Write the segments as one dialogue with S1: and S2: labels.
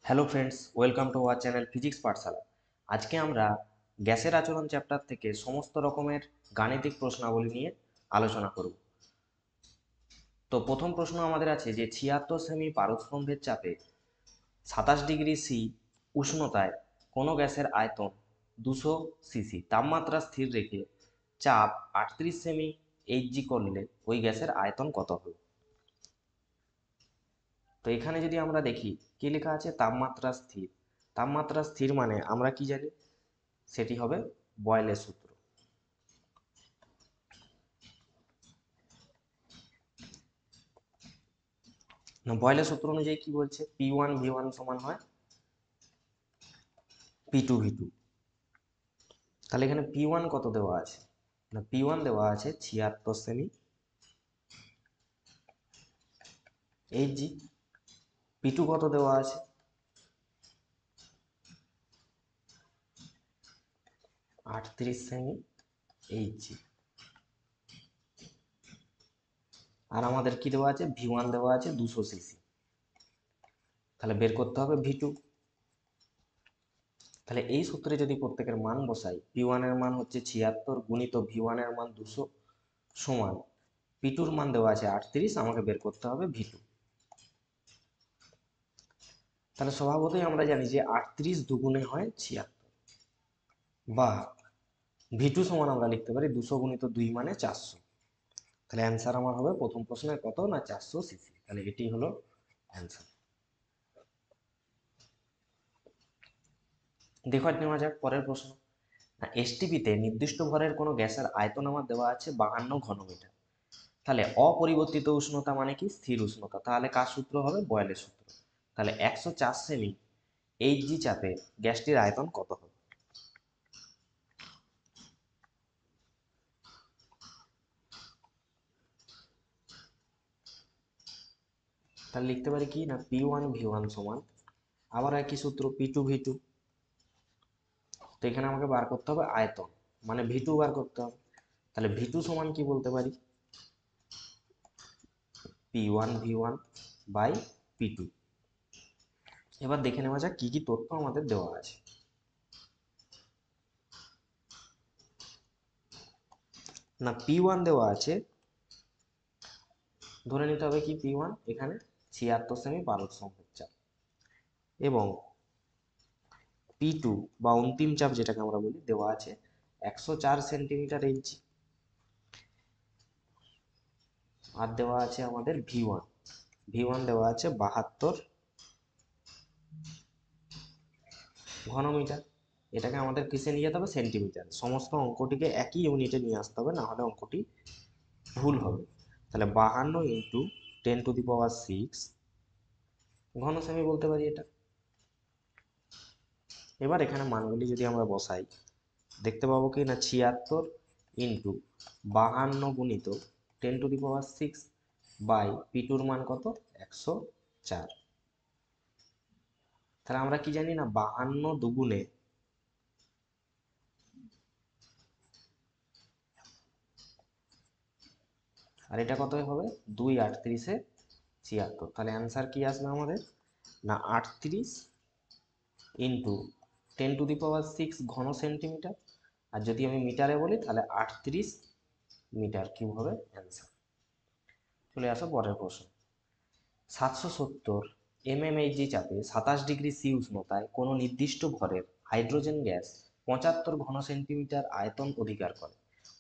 S1: Hello friends, welcome to our channel physics পাঠশালা। আজকে আমরা গ্যাসের আচরণ চ্যাপ্টার থেকে সমস্ত রকমের গাণিতিক প্রশ্নাবলী নিয়ে আলোচনা করব। তো প্রথম প্রশ্ন আমাদের আছে যে 76 সেমি পারদস্তম্ভের চাপে 27 ডিগ্রি সি উষ্ণতায় কোনো গ্যাসের আয়তন 200 সিসি তাপমাত্রা স্থির রেখে চাপ 38 সেমি এইচজি করলে ওই গ্যাসের আয়তন কত হবে? তো এখানে যদি আমরা দেখি কি লেখা আছে, তাপমাত্রা স্থির। তাপমাত্রা স্থির মানে আমরা কি জানি, সেটি হবে বয়েলের সূত্র। বয়েলের সূত্র অনুযায়ী কি বলছে, P1 V1 সমান হয় P2 V2। তাহলে এখানে P1 কত দেওয়া আছে, না P1 দেওয়া আছে 76 সেমি এইচজি। P2 কত দেওয়া আছে, 38 সেমি এইচজি। আর আমাদের কি দেওয়া আছে, V1 দেওয়া আছে 200 সিসি। তাহলে বের করতে হবে V2। তাহলে এই সূত্রে যদি প্রত্যেকের মান বসাই, P1 এর মান হচ্ছে 76 গুণিত V1 এর মান 200 সমান P2 এর মান দেওয়া আছে 38, আমাকে বের করতে হবে V2। তাহলে স্বভাবতই আমরা জানি যে 38 দুগুণে হয় 76, বা V2 সমান আমরা লিখতে পারি 200 গুণিত 2 মানে 400। তাহলে অ্যান্সার আমার হবে প্রথম প্রশ্নের কত, না 400 সিসি। তাহলে এটি হলো অ্যান্সার। দেখো নেওয়া যাক পরের প্রশ্ন। না এসটিপিতে নির্দিষ্ট ভরের কোনো গ্যাসের আয়তন আমার দেওয়া আছে 52 ঘনমিটার। তাহলে অপরিবর্তিত উষ্ণতা মানে কি, স্থির উষ্ণতা। তাহলে কার সূত্র হবে, বয়েলের সূত্র। তাহলে 104 সেমি এইচজি চাপে গ্যাসটির আয়তন কত হবে? তাহলে লিখতে পারি কি, না P1 V1 সমান আবার একই সূত্র P2 V2। তো এখানে আমাকে বার করতে হবে আয়তন, মানে V2 বার করতে হবে। তাহলে V2 সমান কি বলতে পারি, P1 V1 বাই P2। এবার দেখে নেওয়া যাক কি কি তথ্য আমাদের দেওয়া আছে। না P1 দেওয়া আছে, ধরে নিতে হবে কি P1 এখানে 76 সেমি পারদস্তম্ভের চাপ, এবং P2 বা অন্তিম চাপ যেটাকে আমরা বলি দেওয়া আছে 104 সেন্টিমিটার এইচজি। আর দেওয়া আছে আমাদের V1, V1 দেওয়া আছে 72 ঘনমিটার। এটাকে আমাদের কিসে নিয়ে যেতে হবে, সেন্টিমিটার। সমস্ত অঙ্কটিকে একই ইউনিটে নিয়ে আসতে হবে, না হলে অঙ্কটি ভুল হবে। তাহলে 52 × 10⁶ ঘন সেমি বলতে পারি এটা। এবার এখানে মানগুলি যদি আমরা বসাই, দেখতে পাবো কি, না 76 ইন্টু 52 গুণিত 10⁶ বাই P2 মান কত, 104। তাহলে আমরা কি জানি, না 52 দুগুণে আর এটা কত হবে, 2 × 8 = 76। তাহলে অ্যান্সার কি আসবে আমাদের, না 38 ইন্টু 10⁶ ঘন সেন্টিমিটার। আর যদি আমি মিটারে বলি তাহলে 38 মিটার কিউব হবে অ্যান্সার। চলে আসো পরের প্রশ্ন। 770 mmHg চাপে 27 ডিগ্রি সি উষ্ণতায় কোনো নির্দিষ্ট ভরের হাইড্রোজেন গ্যাস 75 ঘন সেন্টিমিটার আয়তন অধিকার করে।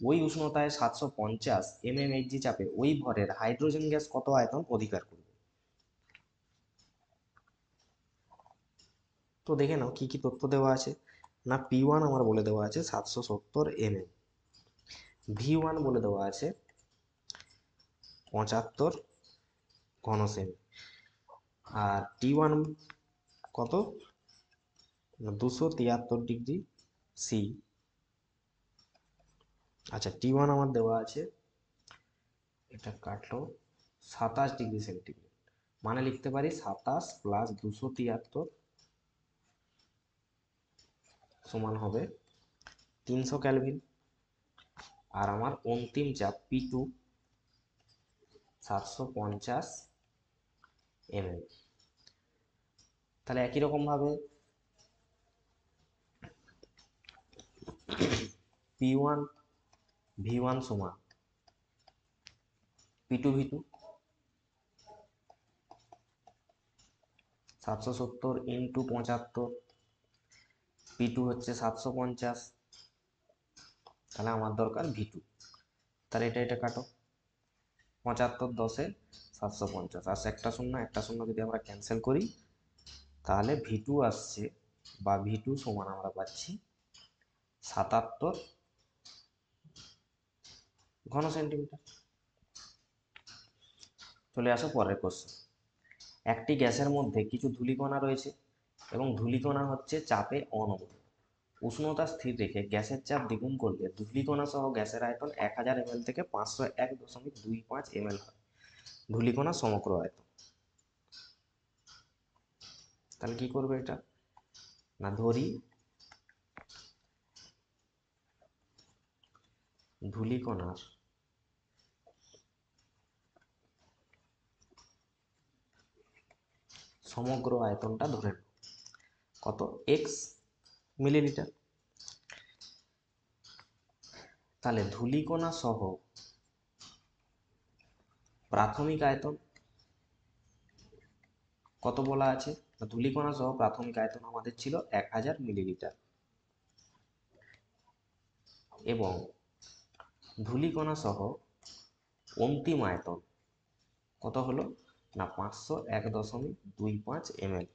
S1: ওই উষ্ণতায় 750 mmHg চাপে ওই ভরের হাইড্রোজেন গ্যাস কত আয়তন অধিকার করবে? তো দেখে নাও কি কি তথ্য দেওয়া আছে। না P1 আমার বলে দেওয়া আছে 770 mm, V1 বলে দেওয়া আছে 75 ঘন সেমি, আর T1 কত, 273 ডিগ্রি সি। আচ্ছা T1 আমার দেওয়া আছে, এটা কাটলো 27 ডিগ্রি সেন্টিগ্রেড, মানে লিখতে পারি 27 প্লাস 273 সমান হবে 300 কেলভিন। আর আমার অন্তিম চাপ P2 750 mm। তাহলে একই রকম ভাবে P1 V1 সমান P2 V2 770 ইন্টু 75, P2 হচ্ছে 750, তাহলে আমার দরকার V2। তাহলে এটা কাটো, 75 10 750, আর একটা শূন্য যদি আমরা ক্যান্সেল করি তাহলে V2 আসছে, বা V2 সমান আমরা পাচ্ছি 77 ঘন সেন্টিমিটার। চলে আসো পরের কোশ্চেন। একটি গ্যাসের মধ্যে কিছু ধূলিকণা রয়েছে এবং ধূলিকণা হচ্ছে চাপে অনমনীয়। উষ্ণতা স্থির রেখে গ্যাসের চাপ দ্বিগুণ করলে ধূলিকণা সহ গ্যাসের আয়তন 1000 ml থেকে 501.25 ml হয়। ধূলিকণা সমগ্র আয়তন। তাহলে কি করবে এটা না, ধরি ধূলিকণার সমগ্র আয়তনটা ধরে নেব কত, x মিলিলিটার। তাহলে ধূলিকণা সহ প্রাথমিক আয়তন কত বলা আছে, ধূলিকণা সহ প্রাথমিক আয়তন আমাদের ছিল 1000 মিলিলিটার, এবং ধূলিকণা সহ অন্তিম আয়তন কত হলো না 501.25 ml।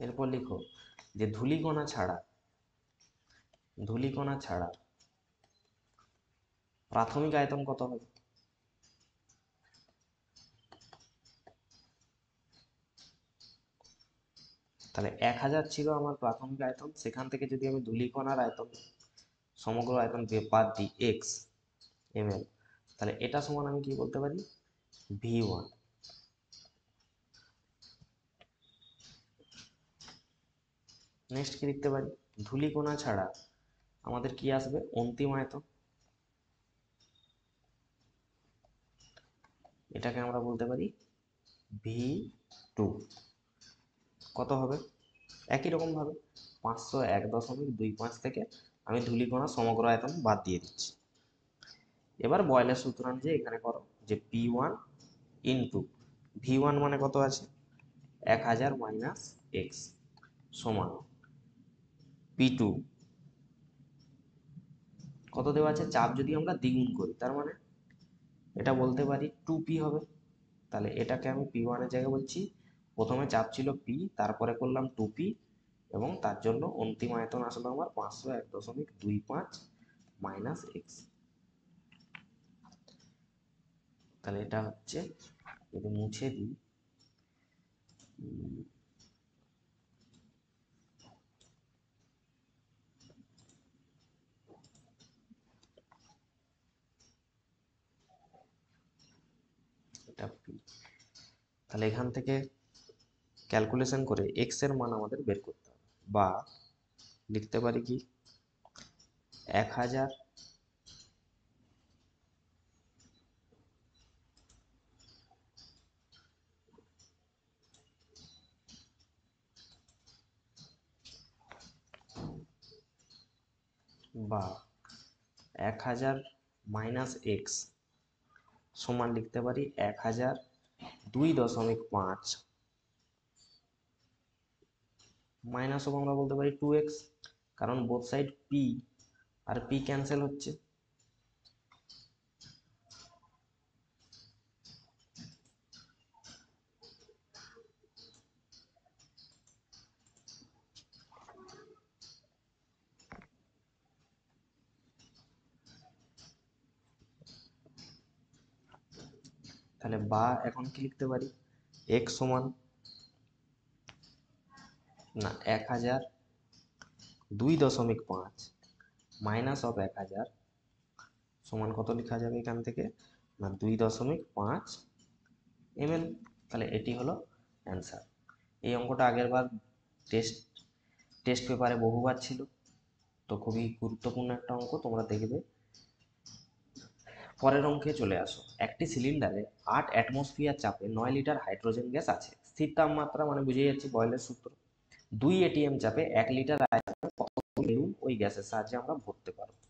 S1: এরপর লিখো যে ধূলিকণা ছাড়া প্রাথমিক আয়তন কত হবে। তাহলে 1000 ছিল আমার প্রাথমিক আয়তন, সেখান থেকে যদি আমি ধূলিকণার আয়তন সমগ্র আয়তন বাদ দিই x ml, তাহলে এটা সমান আমি কি বলতে পারি V1। নেক্সট কি লিখতে পারি, ধূলিকণা ছাড়া আমাদের কি আসবে অন্তিম আয়তন, এটাকে আমরা বলতে পারি V2। কত হবে, একই রকম ভাবে 501.25 থেকে আমি ধূলিকণা সমগ্র আয়তন বাদ দিয়ে দিচ্ছি। এবার বয়লের সূত্র অনুযায়ী এখানে করো যে P1 ইন্টু V1 মানে কত আছে 1000 মাইনাস x সমান P2 কত দেওয়া আছে, চাপ যদি আমরা দ্বিগুণ করি তার মানে এটা বলতে পারি 2p হবে। তাহলে এটাকে আমি P1 এর জায়গায় বলছি, প্রথমে চাপ ছিল p, তারপরে করলাম 2p, এবং তার জন্য অন্তিম আয়তন আসলো আমার 501.25 মাইনাস এক্স। তাহলে এটা হচ্ছে, যদি মুছে দিই এটা p, তাহলে এখান থেকে ক্যালকুলেশন করে x এর মান আমাদের বের করতে হবে, বা লিখতে পারি কি 1000 বা 1000 মাইনাস এক্স সমান লিখতে পারি 1000 2.5 মাইনাস হবে আমরা বলতে পারি 2x, কারণ বোথ সাইড p আর p ক্যান্সেল হচ্ছে। তাহলে বা এখন কি লিখতে পারি, x সমান না 1000 2.5 মাইনাস অফ 1000 সমান কত লেখা যাবে এখান থেকে না 2.5 ml। তাহলে এটি হলো অ্যান্সার। এই অঙ্কটা আগের বার টেস্ট পেপারে বহুবার ছিল, তো খুবই গুরুত্বপূর্ণ একটা অঙ্ক, তোমরা দেখবে। পরের অঙ্কে চলে আসো। একটি সিলিন্ডারে 8 অ্যাটমসফিয়ার চাপে 9 লিটার হাইড্রোজেন গ্যাস আছে। স্থির তাপমাত্রা মানে বুঝে যাচ্ছে বয়লের সূত্র। 2 ATM চাপে 1 লিটার আয়তনে কতগুলো বেলুন ওই গ্যাসের সাহায্যে আমরা ভরতে পারবো?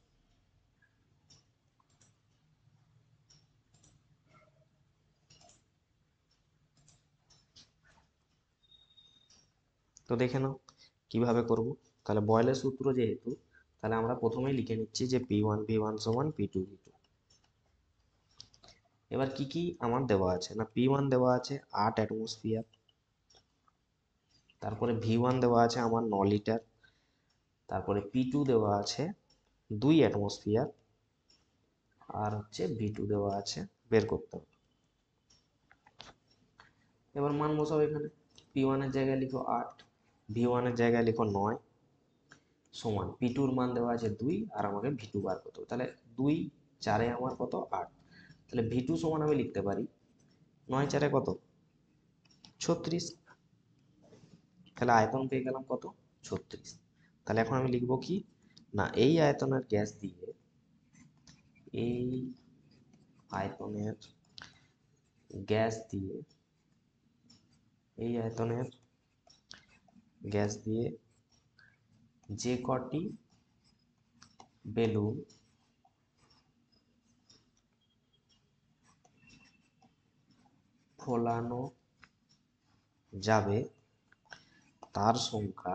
S1: তো দেখে নাও কিভাবে করব। তাহলে বয়লের সূত্র যেহেতু, তাহলে আমরা প্রথমেই লিখে নিচ্ছি যে P1V1 সমান P2V2। এবার কি কি আমার দেওয়া আছে না, P1 দেওয়া আছে 8 অ্যাটমসফিয়ার, তারপরে V1 দেওয়া আছে আমার 9 লিটার, তারপরে P2 দেওয়া আছে 2 অ্যাটমসফিয়ার, আর হচ্ছে V2 দেওয়া আছে, বের করতে হবে। এবার মান বসাও এখানে। P1 এর জায়গায় লিখো 8, V1 এর জায়গায় লিখো 9, সমান P2 এর মান দেওয়া আছে 2, আর আমাকে V2 বার করতে হবে। তাহলে 2 4 আমার কত 8, তাহলে V2 সমান আমি লিখতে পারি 9 4 কত 36। তাহলে আয়তন পেয়ে গেলাম কত 36। তাহলে এখন আমি লিখবো কি না, এই আয়তনের গ্যাস দিয়ে, এই আয়তনের গ্যাস দিয়ে, এই আয়তনের গ্যাস দিয়ে যে কটি বেলুন ফোলানো যাবে তার সংখ্যা,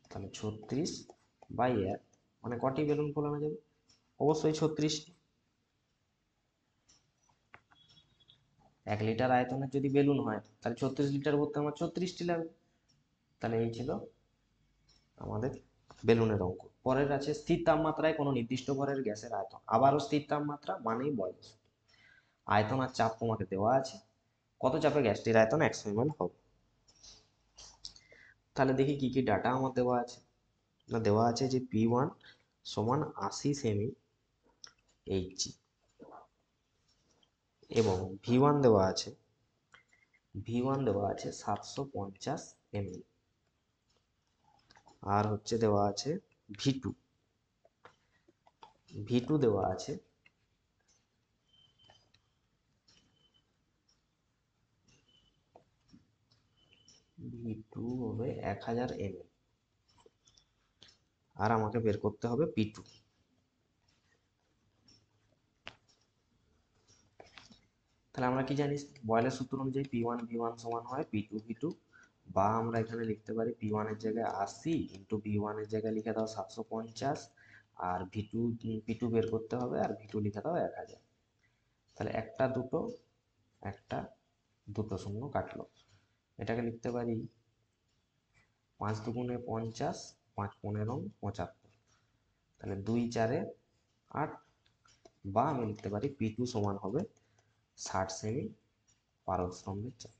S1: তাহলে 36/1, মানে কটি বেলুন ফোলানো যাবে? অবশ্যই 36টি। 1 লিটার আয়তনের যদি বেলুন হয় তাহলে 36 লিটার ভরতে আমার 36টি লাগবে। তাহলে এই ছিল আমাদের বেলুনের অঙ্ক। পরের আছে স্থির তাপমাত্রায় কোনো নির্দিষ্ট ভরের গ্যাসের আয়তন। আবারও স্থির তাপমাত্রা মানেই বয়স। আয়তন আর চাপ তোমাকে দেওয়া আছে, কত চাপে গ্যাসটির আয়তন 100 ml হবে। তাহলে দেখি কি কি ডাটা আমার দেওয়া আছে না, দেওয়া আছে যে P1 সমান 80 সেমি Hg, এবং V1 দেওয়া আছে, V1 দেওয়া আছে 750 ml, আর হচ্ছে দেওয়া আছে V2, V2 দেওয়া আছে V2 হবে 1000 ml, আর আমাকে বের করতে হবে P2। তাহলে আমরা কি জানি, বয়লের সূত্র অনুযায়ী P1V1 সমান হয় P2V2, বা আমরা এখানে লিখতে পারি P1 এর জায়গায় 80 ইন্টু V1 এর জায়গায় লিখে দাও 750, আর P2 বের করতে হবে, আর V2 লিখে দাও 1000। তাহলে একটা দুটো, একটা দুটো শূন্য কাটলো। এটাকে লিখতে পারি 5 দুগুণে 50, 5 15 75, তাহলে 2 4 8, বা আমি লিখতে পারি P2 সমান হবে 60 সেমি পারদস্তম্ভের চাপ।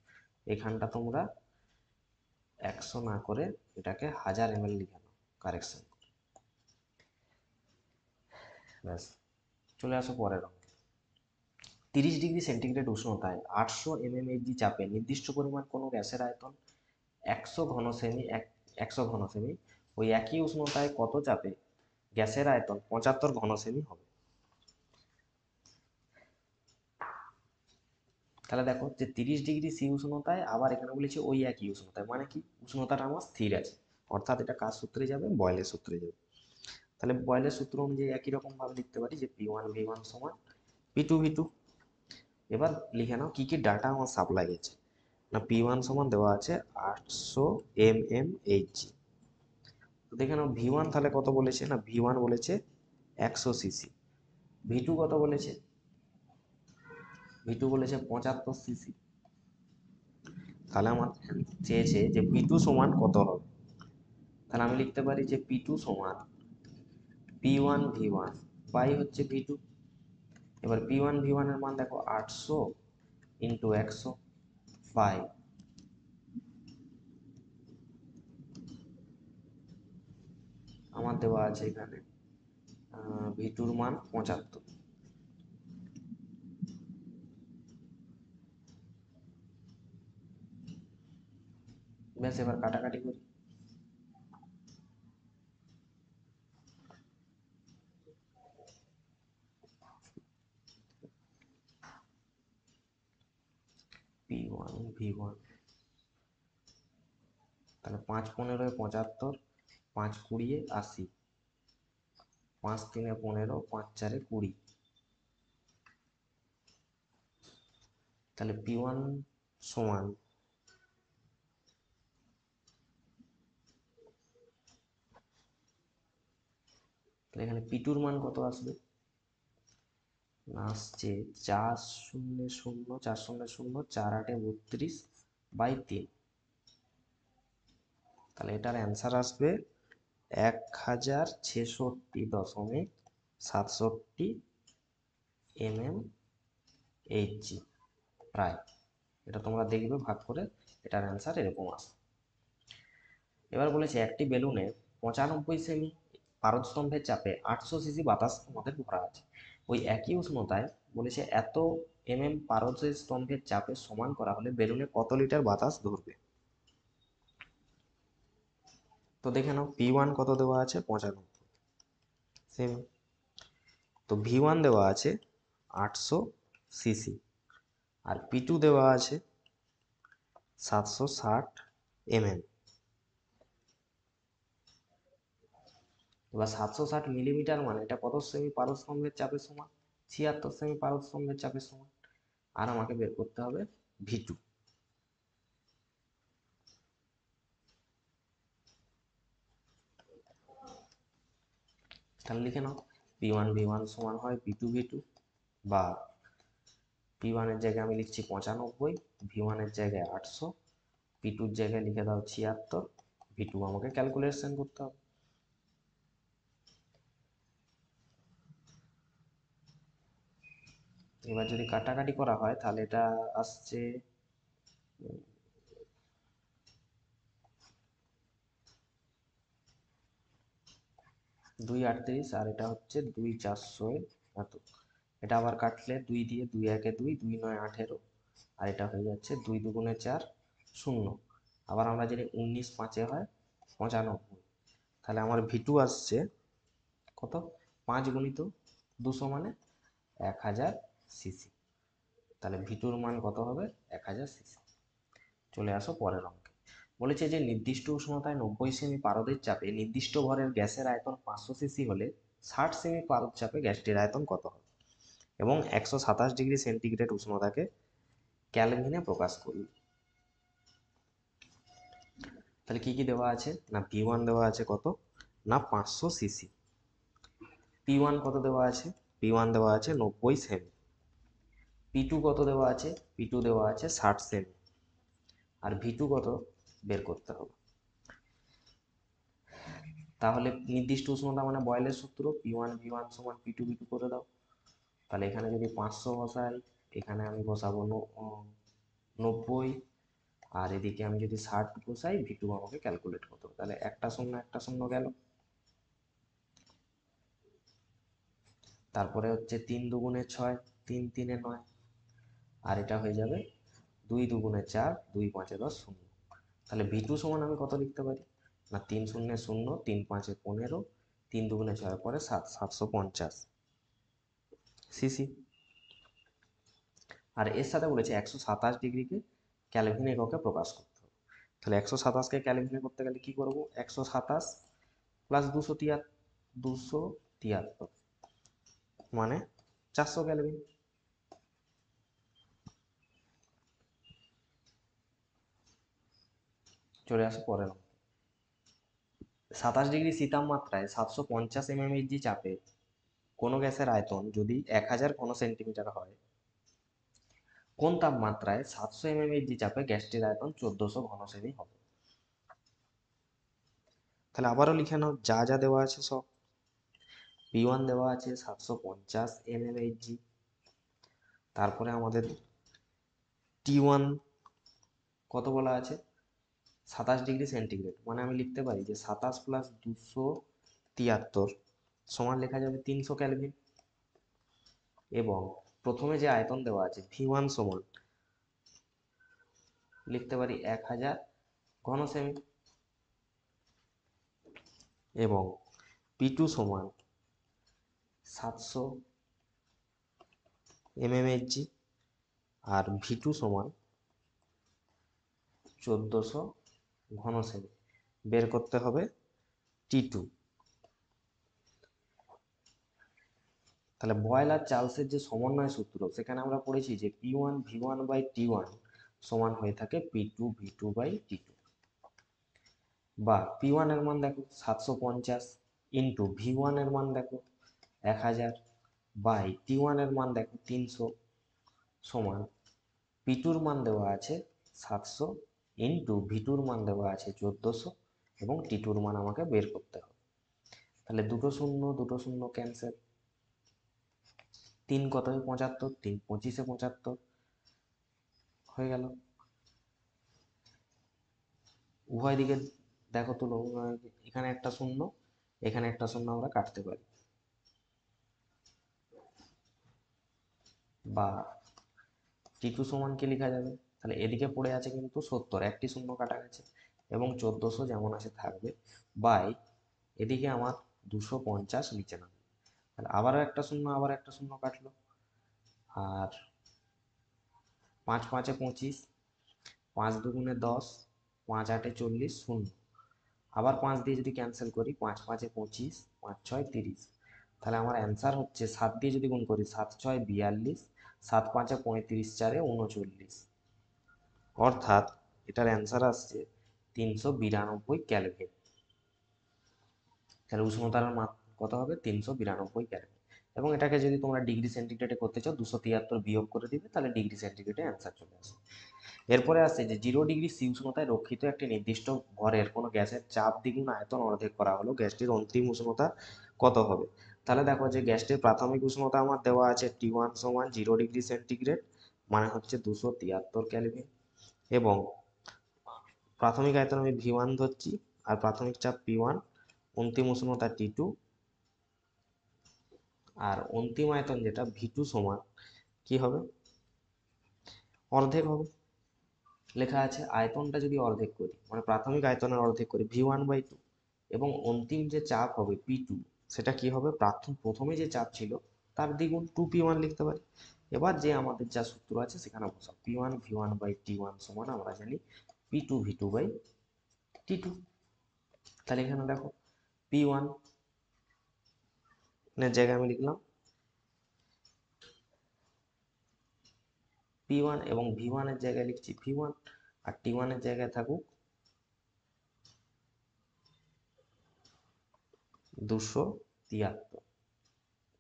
S1: এখানটা তোমরা 100 না করে এটাকে 1000 ml লিখে নাও, কারেকশন। ব্যাস, চলে আসো পরের অঙ্কে। 30 ডিগ্রি সেন্টিগ্রেড উষ্ণতায় 800 mmHg চাপে নির্দিষ্ট পরিমাণ কোনো গ্যাসের আয়তন 100 ঘন সেমি, 100 ঘন সেমি। ওই একই উষ্ণতায় কত চাপে গ্যাসের আয়তন 75 ঘন সেমি হবে? তাহলে দেখো যে 30 ডিগ্রি সি উষ্ণতায়, আবার এখানে বলেছে ওই একই উষ্ণতায়, মানে কি উষ্ণতাটা আমার স্থির আছে, অর্থাৎ এটা কার সূত্রে যাবে, বয়লের সূত্রে যাবে। তাহলে বয়লের সূত্র অনুযায়ী একই রকম ভাবে লিখতে পারি যে P1V1 সমান P2V2। এবার লিখে নাও কি কি ডাটা আমার সাপ্লাই আছে না, P1 সমান দেওয়া আছে 800 mmHg। তো দেখে নাও V1 তাহলে কত বলেছে না, V1 বলেছে 100 সিসি, V2 কত বলেছে, V2 বলেছে 75 সিসি। তাহলে আমার চেয়েছে যে P2 সমান কত হবে। তাহলে আমি লিখতে পারি যে P2 সমান P1V1 বাই হচ্ছে V2। এবার P1V1 এর মান দেখো 800 ইন্টু 100 বাই, আমার দেওয়া আছে এখানে V2 এর মান 75। ব্যাস, এবার কাটাকাটি করি। V1। তাহলে 5 15 75, 5 20 80, 5 3 15, 5 4 20। তাহলে P1 সমান তাহলে এখানে P2 মান কত আসবে? আসছে 4 0 0 4 0 0 4 8 32/3। তাহলে এটার অ্যান্সার আসবে 1066.67 mmHg প্রায়। এটা তোমরা দেখবে ভাগ করে, এটার অ্যান্সার এরকম আসে। এবার বলেছে একটি বেলুনে 95 সেমি পারদস্তম্ভের চাপে 800 সিসি বাতাস আমাদের ভরা আছে। ওই একই উষ্ণতায় বলেছে এত পারদ স্তম্ভের চাপে সমান করা হলে বেলুনে কত লিটার বাতাস ধরবে। তো দেখে নাও, P1 কত দেওয়া আছে? 95 সেমি। তো V1 দেওয়া আছে 800 সিসি, আর P2 দেওয়া আছে 760 mm। এবার 760 মিলিমিটার মানে এটা কত সেমি পারদস্তম্ভের চাপের সমান? 76 সেমি পারদস্তম্ভের চাপের সমান। আর আমাকে বের করতে হবে V2। তাহলে লিখে নাও, P1 V1 সমান হয় P2 V2, বা P1 এর জায়গায় আমি লিখছি 95, V1 এর জায়গায় 800, P2 এর জায়গায় লিখে দাও 76, V2 আমাকে ক্যালকুলেশন করতে হবে। এবার যদি কাটাকাটি করা হয় তাহলে এটা আসছে 238, আর এটা হচ্ছে 2400 এত। এটা আবার কাটলে 2 দিয়ে, 2 1 2, 2 9 18, আর এটা হয়ে যাচ্ছে 2 2 4 0। আবার আমরা জানি 19 5 হয় 95। তাহলে আমার V2 আসছে কত? 5 গুণিত 200 মানে 1000 সিসি। তাহলে V2 মান কত হবে? 1000 সিসি। চলে আসো পরের অঙ্কে। বলেছে যে নির্দিষ্ট উষ্ণতায় 90 সেমি পারদের চাপে নির্দিষ্ট ভরের গ্যাসের আয়তন 500 সিসি হলে 60 সেমি পারদ চাপে গ্যাসটির আয়তন কত হবে, এবং 127 ডিগ্রি সেন্টিগ্রেড উষ্ণতাকে ক্যালভিনে প্রকাশ করি। তাহলে কি কি দেওয়া আছে? না V1 দেওয়া আছে কত? না 500 সিসি। P1 কত দেওয়া আছে? P1 দেওয়া আছে 90 সেমি। P2 কত দেওয়া আছে? P2 দেওয়া আছে 60 সেমি। আর V2 কত বের করতে হবে। তাহলে নির্দিষ্ট উষ্ণতা মানে বয়েলের সূত্র, P1 V1 সমান P2 V2 করে দাও। তাহলে এখানে যদি 500 বসাই, এখানে আমি বসাবো 90, আর এদিকে আমি যদি 60 বসাই, V2 আমাকে ক্যালকুলেট করতে হবে। তাহলে একটা শূন্য গেল। তারপরে হচ্ছে 3 2 6, 3 3 9, আর এটা হয়ে যাবে 2 2 4, 2 5 10 0। তাহলে V2 সমান আমি কত লিখতে পারি? না 3 0 0, 3 5 15, 3 2 6 পরে 7, 750 সিসি। আর এর সাথে বলেছে 127 ডিগ্রিকে ক্যালভিন এককে প্রকাশ করতে হবে। তাহলে 127কে ক্যালভিনে করতে গেলে কি করব? 127 প্লাস 273 মানে 400 ক্যালভিন। চলে আসে পরের। 27 ডিগ্রি শীত তাপমাত্রায় 750 mmHg চাপে কোনো গ্যাসের আয়তন যদি 1000 ঘন সেন্টিমিটার হয়, কোন তাপমাত্রায় 700 mmHg চাপে গ্যাসটির আয়তন 1400 ঘন সেমি হবে। তাহলে আবারও লিখে নাও যা যা দেওয়া আছে সব। P1 দেওয়া আছে 750 mmHg, তারপরে আমাদের T1 কত বলা আছে? 27 ডিগ্রি সেন্টিগ্রেড, মানে আমি লিখতে পারি যে 27 প্লাস 273 সমান লেখা যাবে 300 ক্যালভিন। এবং প্রথমে যে আয়তন দেওয়া আছে V1 সমান লিখতে পারি 1000 ঘন সেমি, এবং P2 সমান 700 mmHg, আর V2 সমান 1400 ঘন সেমি বের করতে হবে T2। তাহলে বয়েল আর চার্লসের যে সমন্বয় সূত্র সেখানে আমরা পড়েছি যে P1V1/T1 সমান হয়ে থাকে P2V2/T2, বা P1 এর মান দেখো 750 ইন্টু V1 এর মান দেখো 1000 বাই T1 এর মান দেখো 300 সমান P2 এর মান দেওয়া আছে 700 ইন্টু V2 এর মান দেওয়া আছে 1400 এবং T2 এর মান আমাকে বের করতে হবে। তাহলে দুটো শূন্য ক্যান্সেল, 3 কত 75, 3 25 75 হয়ে গেল। উভয় দিকে দেখো তুলো, এখানে একটা শূন্য এখানে একটা শূন্য আমরা কাটতে পারি, বা T2 সমান কি লেখা যাবে, তাহলে এদিকে পড়ে আছে কিন্তু 70, একটি শূন্য কাটা গেছে এবং 1400 যেমন আছে থাকবে, বাই এদিকে আমার 250 নিচে নামবে, তাহলে আবারও একটা শূন্য কাটলো, আর 5 5 25, 5 2 10, 5 8 40, শূন্য, আবার 5 দিয়ে যদি ক্যান্সেল করি 5 5 25, 5 6 30, তাহলে আমার অ্যান্সার হচ্ছে 7 দিয়ে যদি গুণ করি 7 6 42, 7 5 35, 4 39, অর্থাৎ এটার অ্যান্সার আসছে 392 ক্যালভিন। তাহলে উষ্ণতার মান কত হবে 392 ক্যালভিন, এবং এটাকে যদি তোমরা ডিগ্রি সেন্টিগ্রেডে করতে চাও 273 বিয়োগ করে দিবে, তাহলে ডিগ্রি সেন্টিগ্রেডে অ্যান্সার চলে আসে। এরপরে আসছে যে 0 ডিগ্রি সি উষ্ণতায় রক্ষিত একটি নির্দিষ্ট ভরের কোনো গ্যাসের চাপ দ্বিগুণ আয়তন অর্ধেক করা হলো, গ্যাসটির অন্তিম উষ্ণতা কত হবে। তাহলে দেখো যে গ্যাসটির প্রাথমিক উষ্ণতা আমার দেওয়া আছে T1 সমান 0 ডিগ্রি সেন্টিগ্রেড, মানে হচ্ছে 273 ক্যালভিন, এবং প্রাথমিক আয়তন আমি V1 ধরছি, আর প্রাথমিক চাপ P1, অন্তিম উষ্ণতা T2, আর অন্তিম আয়তন যেটা V2 সমান কি হবে, অর্ধেক হবে। লেখা আছে আয়তনটা যদি অর্ধেক করি, মানে প্রাথমিক আয়তনের অর্ধেক করি V1/2, এবং অন্তিম যে চাপ হবে P2 সেটা কি হবে, প্রথমে যে চাপ ছিল তার দ্বিগুণ 2P1 লিখতে পারি। এবার যে আমাদের যা সূত্র আছে সেখানে বসাও, P1V1/T1 সমান আমরা জানি P2V2/T2। তাহলে এখানে দেখো P1 এর জায়গায় আমি লিখলাম P1 এবং V1 এর জায়গায় লিখছি V1, আর T1 এর জায়গায় থাকুক 273।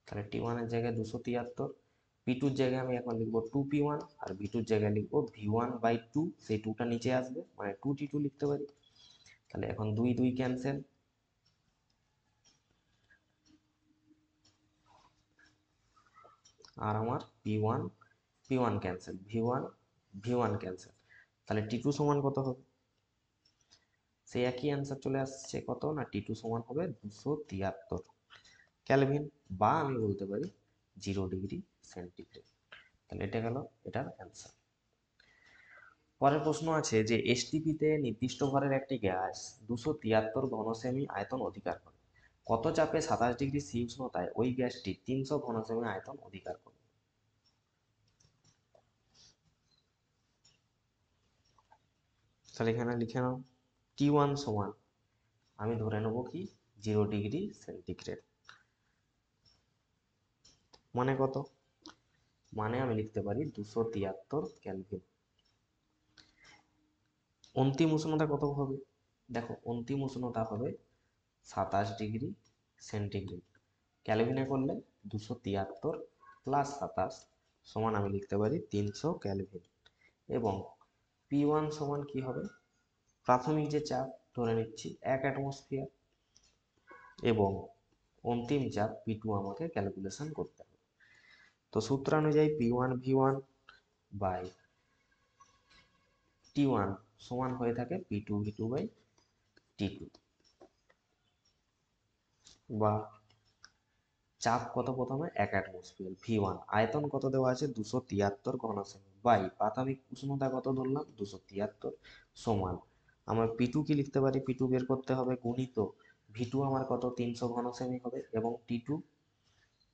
S1: তাহলে T1 এর জায়গায় 273, P2 এর জায়গায় আমি এখন লিখবো 2P1, আর V2 এর জায়গায় লিখবো V1/2, সেই 2টা নিচে আসবে মানে 2T2 লিখতে পারি। তাহলে এখন 2 2 ক্যান্সেল, আর আমার P1 ক্যান্সেল, V1 ক্যান্সেল, তাহলে T2 সমান কত হবে, সেই একই অ্যান্সার চলে আসছে কত না, T2 সমান হবে 273 ক্যালভিন, বা আমি বলতে পারি 0 ডিগ্রি সেন্টিগ্রেড। তাহলে এটা গেল এটার অ্যান্সার। পরের প্রশ্ন আছে যে এসটিপিতে নির্দিষ্ট ভরের একটি গ্যাস 273 ঘন সেমি আয়তন অধিকার করে, কত চাপে 27 ডিগ্রি সি উষ্ণতায় ওই গ্যাসটি 300 ঘন সেমি আয়তন অধিকার করে। তাহলে এখানে লিখে নাও T1 সমান আমি ধরে নেব কি 0 ডিগ্রি সেন্টিগ্রেড, মানে কত, মানে আমি লিখতে পারি 273 ক্যালভিন। অন্তিম উষ্ণতা কত হবে, দেখো অন্তিম উষ্ণতা হবে 27 ডিগ্রি সেন্টিগ্রেড, ক্যালভিনে করলে 273 প্লাস 27 সমান আমি লিখতে পারি 300 ক্যালভিন, এবং P1 সমান কি হবে, প্রাথমিক যে চাপ ধরে নিচ্ছি 1 অ্যাটমসফিয়ার, এবং অন্তিম চাপ P2 আমাকে ক্যালকুলেশন করতে হবে। তো সূত্র অনুযায়ী P1V1/T1 সমান হয়ে থাকে P2V2/T2, বা চাপ কত প্রথমে 1 অ্যাটমসফিয়ার, V1 আয়তন কত দেওয়া আছে 273 ঘন সেমি, বাই প্রাথমিক উষ্ণতা কত ধরলাম 273, সমান আমার P2 কি লিখতে পারি, P2 বের করতে হবে গুণিত V2 আমার কত 300 ঘন সেমি হবে, এবং T2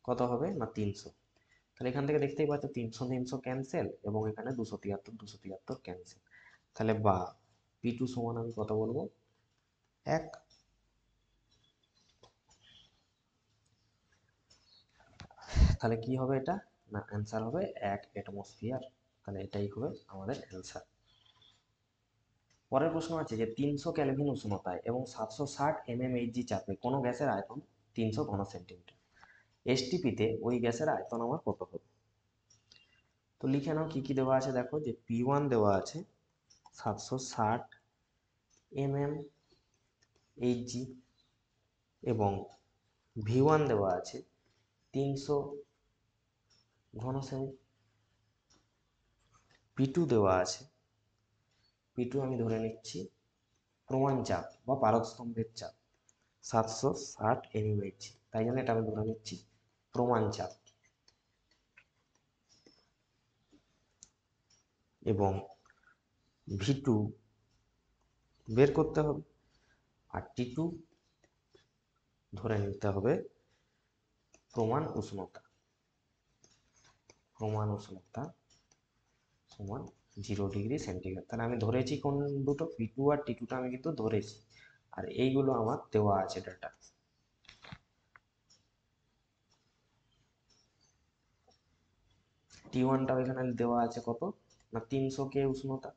S1: কত হবে না 300। তাহলে এখান থেকে দেখতেই পাচ্ছ 300 300 ক্যান্সেল, এবং এখানে 273 273 ক্যান্সেল, তাহলে বা পি টু সমান আমি কত বলবো, 1। তাহলে কি হবে এটা, না অ্যান্সার হবে 1 অ্যাটমসফিয়ার। তাহলে এটাই হবে আমাদের অ্যান্সার। পরের প্রশ্ন আছে যে 300 ক্যালভিন উষ্ণতায় এবং 760 mmHg চাপে কোনো গ্যাসের আয়তন 300 ঘন সেন্টিমিটার। এসটিপিতে ওই গ্যাসের আয়তন আমার কত হবে? তো লিখে নাও কি কি দেওয়া আছে, দেখো যে P1 দেওয়া আছে 760 mmHg এবং V1 দেওয়া আছে 300 ঘন সেমি। P2 দেওয়া আছে, P2 আমি ধরে নিচ্ছি প্রমাণ চাপ বা পারদস্তম্ভের চাপ 760 mmHg, তাই জন্য এটা আমি ধরে নিচ্ছি প্রমাণ চাপ। এবং V2 বের করতে হবে, আর T2 ধরে নিতে হবে প্রমাণ উষ্ণতা। প্রমাণ উষ্ণতা সমান 0 ডিগ্রি সেন্টিগ্রেড। তাহলে আমি ধরেছি কোন দুটো, P2 আর T2টা আমি কিন্তু ধরেছি, আর এইগুলো আমার দেওয়া আছে ডাটা। T1টাও এখানে দেওয়া আছে কত, না 300 কে উষ্ণতা।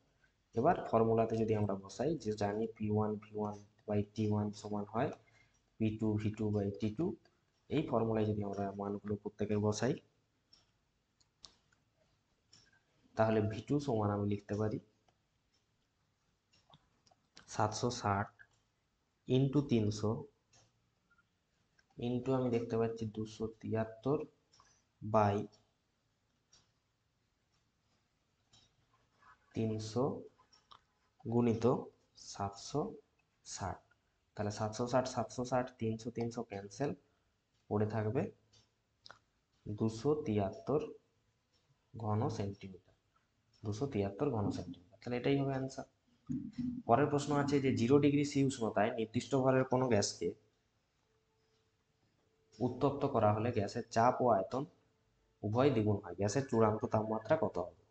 S1: এবার ফর্মুলাতে যদি আমরা বসাই, যে জানি P1 V1 বাই T1 সমান হয় P2 V2 বাই T2, এই ফর্মুলায় যদি আমরা মানগুলো প্রত্যেকের বসাই, তাহলে V2 সমান আমি লিখতে পারি 760 ইন্টু 300 ইন্টু আমি দেখতে পাচ্ছি 273 বাই 300 গুণিত 760। তাহলে 760 760 300 300 ক্যান্সেল, পড়ে থাকবে 273 ঘন সেন্টিমিটার। 273 ঘন সেন্টিমিটার, তাহলে এটাই হবে অ্যান্সার। পরের প্রশ্ন আছে যে 0 ডিগ্রি সি উষ্ণতায় নির্দিষ্ট ভরের কোনো গ্যাসকে উত্তপ্ত করা হলে গ্যাসের চাপ ও আয়তন উভয় দ্বিগুণ হয়, গ্যাসের চূড়ান্ত তাপমাত্রা কত হবে?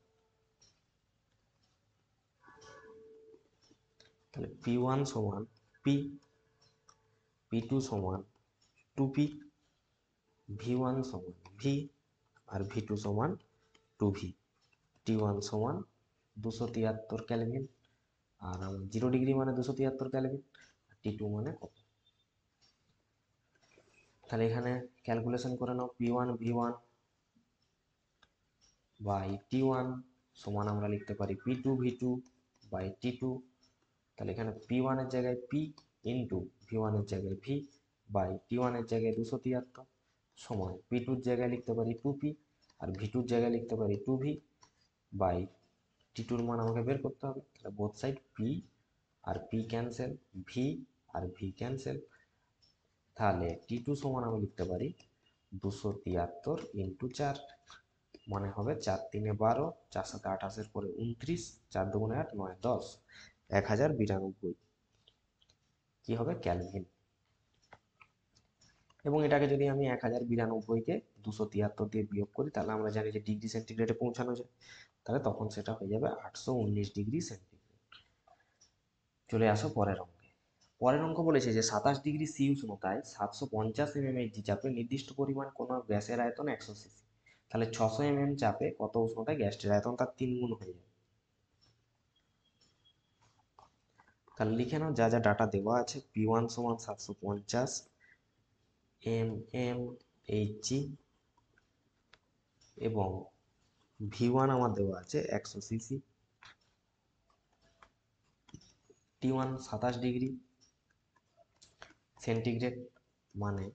S1: তাহলে P1 সমান P, P2 সমান 2P, V1 সমান V, আর V2 সমান 2V। T1 সমান 273 ক্যালভিন, আর 0 ডিগ্রি মানে 273 ক্যালভিন, T2 মানে কত? তাহলে এখানে ক্যালকুলেশন করে নাও, P1 V1 বাই T1 সমান আমরা লিখতে পারি P2 V2 বাই T2। তাহলে এখানে P1 এর জায়গায় P ইন্টু V1 এর জায়গায় V বাই T1 এর জায়গায় 273 সমান P2 এর জায়গায় লিখতে পারি 2P আর V2 এর জায়গায় লিখতে পারি 2V বাই T2 এর মান আমাকে বের করতে হবে। তাহলে বোথ সাইড P আর P ক্যান্সেল, V আর V ক্যান্সেল। তাহলে T2 সমান আমি লিখতে পারি 273 ইন্টু 4, মানে হবে 4 3 12, 4 7 28 পরে 29, 4 2 8 9 10, 1092 কি হবে ক্যালভিন। এবং এটাকে যদি আমি 1092কে 273 দিয়ে বিয়োগ করি, তাহলে আমরা জানি যে ডিগ্রি সেন্টিগ্রেডে পৌঁছানো যায়, তাহলে তখন সেটা হয়ে যাবে 819 ডিগ্রি সেন্টিগ্রেড। চলে আসো পরের অঙ্কে। পরের অঙ্ক বলেছে যে 27 ডিগ্রি সি উষ্ণতায় 750 mmHg চাপে নির্দিষ্ট পরিমাণ কোনো গ্যাসের আয়তন 100 সিসি। তাহলে 600 mm চাপে কত উষ্ণতায় গ্যাসটির আয়তন তার 3 গুণ হয়ে যাবে। তাহলে লিখে নাও যা যা ডাটা দেওয়া আছে। P1 সমান 750 mmHg এবং V1 আমার দেওয়া আছে 100 সিসি। T1 27 ডিগ্রি সেন্টিগ্রেড মানে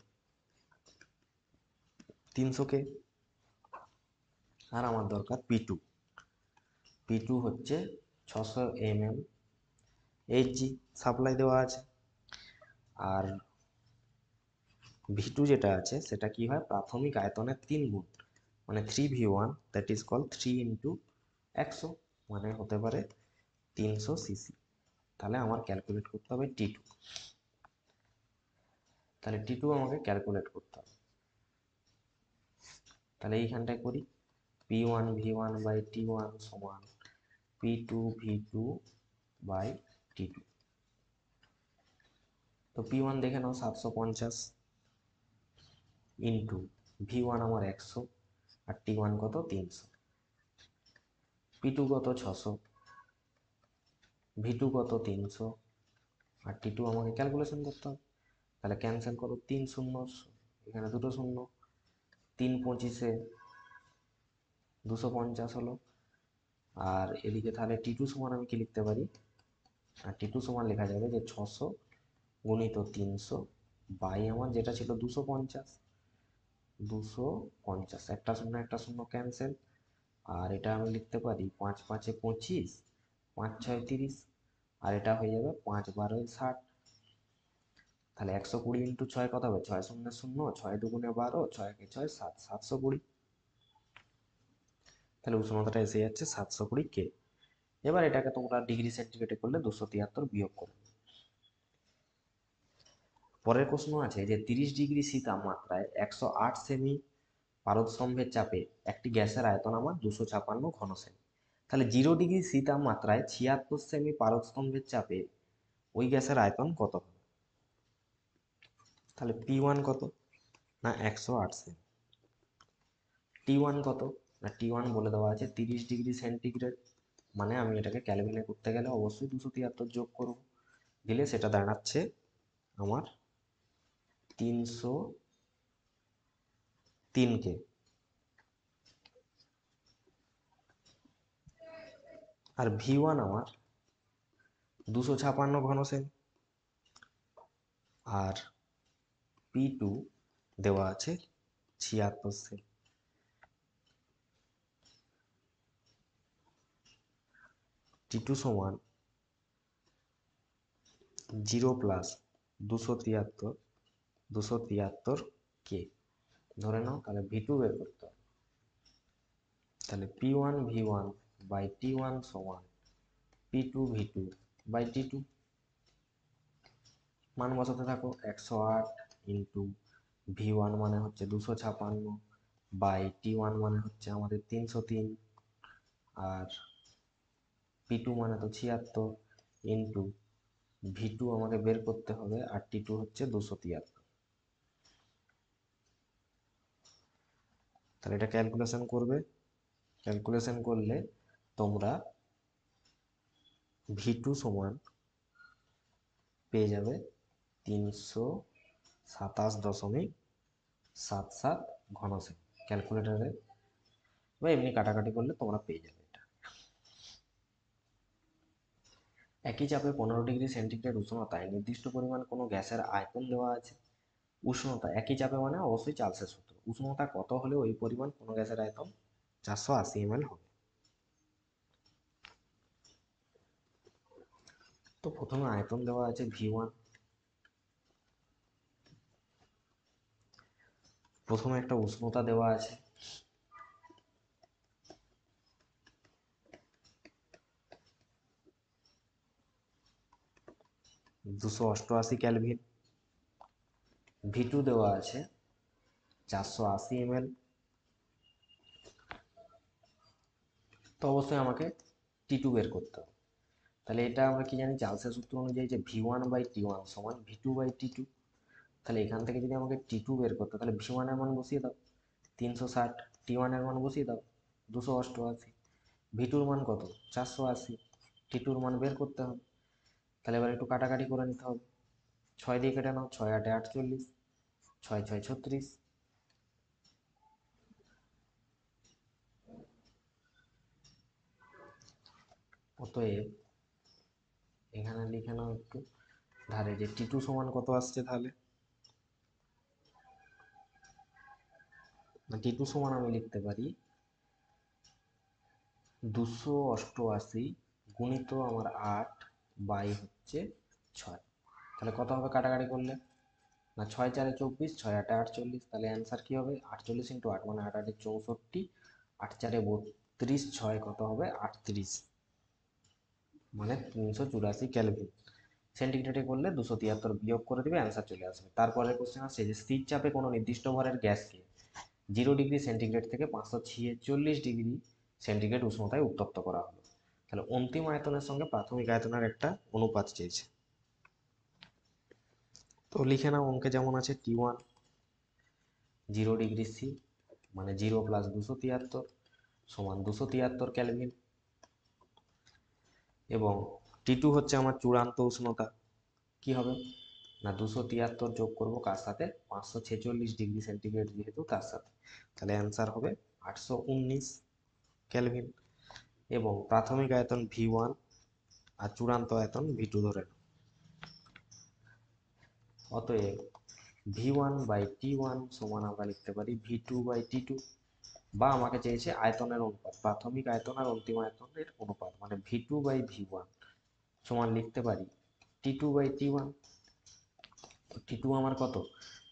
S1: 300 কে, আর আমার দরকার P2। P2 হচ্ছে 600 mmHg সাপ্লাই দেওয়া আছে। আর V2 যেটা আছে সেটা কি হয়, প্রাথমিক আয়তনের 3 গুণ, মানে 3V1, that is call 3 into 100, মানে হতে পারে 300 সিসি। তাহলে আমার ক্যালকুলেট করতে হবে T2। তাহলে T2 আমাকে ক্যালকুলেট করতে হবে। তাহলে এইখানটায় করি, P1 V1 বাই T1 সমান P2 V2 বাই T2। তো P1 দেখে নাও 750 ইন্টু V1 আমার 100 আর T1 কত 300, P2 কত 600, V2 কত 300 আর T2 আমাকে ক্যালকুলেশন করতে হবে। তাহলে ক্যান্সেল করো, 3 শূন্য, এখানে দুটো শূন্য, 3 পঁচিশে 250 হলো। আর এদিকে তাহলে T2 সমান আমি কি লিখতে পারি, আর T2 সমান লেখা যাবে যে 600 গুণিত 300 বাই আমার যেটা ছিল 250, একটা শূন্য একটা শূন্য ক্যান্সেল। আর এটা আমি লিখতে পারি 5 5 25, 5 6 30, আর এটা হয়ে যাবে 5 12 60। তাহলে 120 ইন্টু 6 কত হবে, 6 শূন্য শূন্য, 6 দুগুণে 12, 6 কে 6 7, 720। তাহলে উষ্ণতাটা এসে যাচ্ছে 720 কে। এবার এটাকে তোমরা ডিগ্রি সেন্টিগ্রেডে করলে 273 বিয়োগ করো। পরের প্রশ্ন আছে যে 30 ডিগ্রি সি তাপমাত্রায় 108 সেমি পারদস্তম্ভের চাপে একটি গ্যাসের আয়তন আমার 256 ঘন সেমি। তাহলে 0 ডিগ্রি সি তাপমাত্রায় 76 সেমি পারদস্তম্ভের চাপে ওই গ্যাসের আয়তন কত হবে? তাহলে P1 কত, না 108 সেমি। T1 কত, না T1 বলে দেওয়া আছে 30 ডিগ্রি সেন্টিগ্রেড, মানে আমি এটাকে ক্যালকুলেট করতে গেলে অবশ্যই 273 যোগ করব, দিলে সেটা দাঁড়াচ্ছে আমার 303 কে। আর V1 আমার 256 ঘন সেমি, আর P2 দেওয়া আছে 76 সেমি। T2 সমান 0 প্লাস 273 কে ধরে নাও, তাহলে V2 বের করতে হবে। তাহলে P1 V1 বাই T1 সমান P2 V2 বাই T2। মান বসাতে থাকো, 108 ইন্টু V1 মানে হচ্ছে 256 বাই T1 মানে হচ্ছে আমাদের 303, আর P2 মানে তো 76 ইন্টু V2 আমাকে বের করতে হবে, আর T2 হচ্ছে 273। তাহলে এটা ক্যালকুলেশন করবে, ক্যালকুলেশন করলে তোমরা V2 সমান পেয়ে যাবে 327.77 ঘন সেমি। ক্যালকুলেটারে বা এমনি কাটাকাটি করলে তোমরা পেয়ে যাবে এটা। একই চাপে 15 ডিগ্রি সেন্টিগ্রেড উষ্ণতায় নির্দিষ্ট পরিমাণ কোনো গ্যাসের আয়তন দেওয়া আছে। উষ্ণতা একই চাপে মানে অবশ্যই চার্লসের সূত্র, উষ্ণতা কত হলে ওই পরিমাণ কোনো গ্যাসের আয়তন 480 ml হবে। তো প্রথমে আয়তন দেওয়া আছে V1, প্রথমে একটা উষ্ণতা দেওয়া আছে (288 কেলভিন), V2 দেওয়া আছে 480 ml। তো অবশ্যই আমাকে T2 বের করতে হবে। তাহলে এটা আমরা কি জানি, চার্লসের সূত্র অনুযায়ী যে V1 বাই T1 সমান V2 বাই T2। তাহলে এখান থেকে যদি আমাকে T2 বের করতে, তাহলে V1 এর মান বসিয়ে দাও 360, T1 এর মান বসিয়ে দাও 288, V2 এর মান কত 480, T2 এর মান বের করতে হবে। তাহলে এবার একটু কাটাকাটি করে নিতে হবে, 6 দিয়ে কেটে নাও, 6 8 48, 6 6 36। অতএব এখানে লিখে নাও একটু ধারে যে T2 সমান কত আসছে, তাহলে T2 সমান আমি লিখতে পারি 288 গুণিত আমার 8 বাই হচ্ছে 6। তাহলে কত হবে কাটাকাটি করলে, না 6 4 24, 6 8 48, তাহলে অ্যান্সার কি হবে 48 ইন্টু 8 মানে 8 8 64, 8 4 32, 6 কত হবে 38, মানে 384 ক্যালভিন। সেন্টিগ্রেডে করলে 273 বিয়োগ করে দিবে, অ্যান্সার চলে আসবে। তারপরে কোশ্চেন আসছে যে স্থির চাপে কোনো নির্দিষ্ট ভরের গ্যাসকে 0 ডিগ্রি সেন্টিগ্রেড থেকে 546 ডিগ্রি সেন্টিগ্রেড উষ্ণতায় উত্তপ্ত করা হলো। তাহলে অন্তিম আয়তনের সঙ্গে প্রাথমিক আয়তনের একটা অনুপাত চেয়েছে। তো লিখে নাও, অঙ্কে যেমন আছে T1 0°C মানে 0 + 273 সমান 273 কেলভিন, এবং T2 হচ্ছে আমার চূড়ান্ত উষ্ণতা। কি হবে না 273 যোগ করব কার সাথে, 546°C যেহেতু তার সাথে, তাহলে অ্যান্সার হবে 819 কেলভিন। এবং প্রাথমিক আয়তন V1 আর চূড়ান্ত আয়তন V2 ধরে নাও। অতএব V1/T1 সমান আমরা লিখতে পারি V2/T2, বা আমাকে চেয়েছে আয়তনের অনুপাত, প্রাথমিক আয়তন আর অন্তিম আয়তনের অনুপাত, মানে V2/V1 সমান লিখতে পারি T2/T1। T2 আমার কত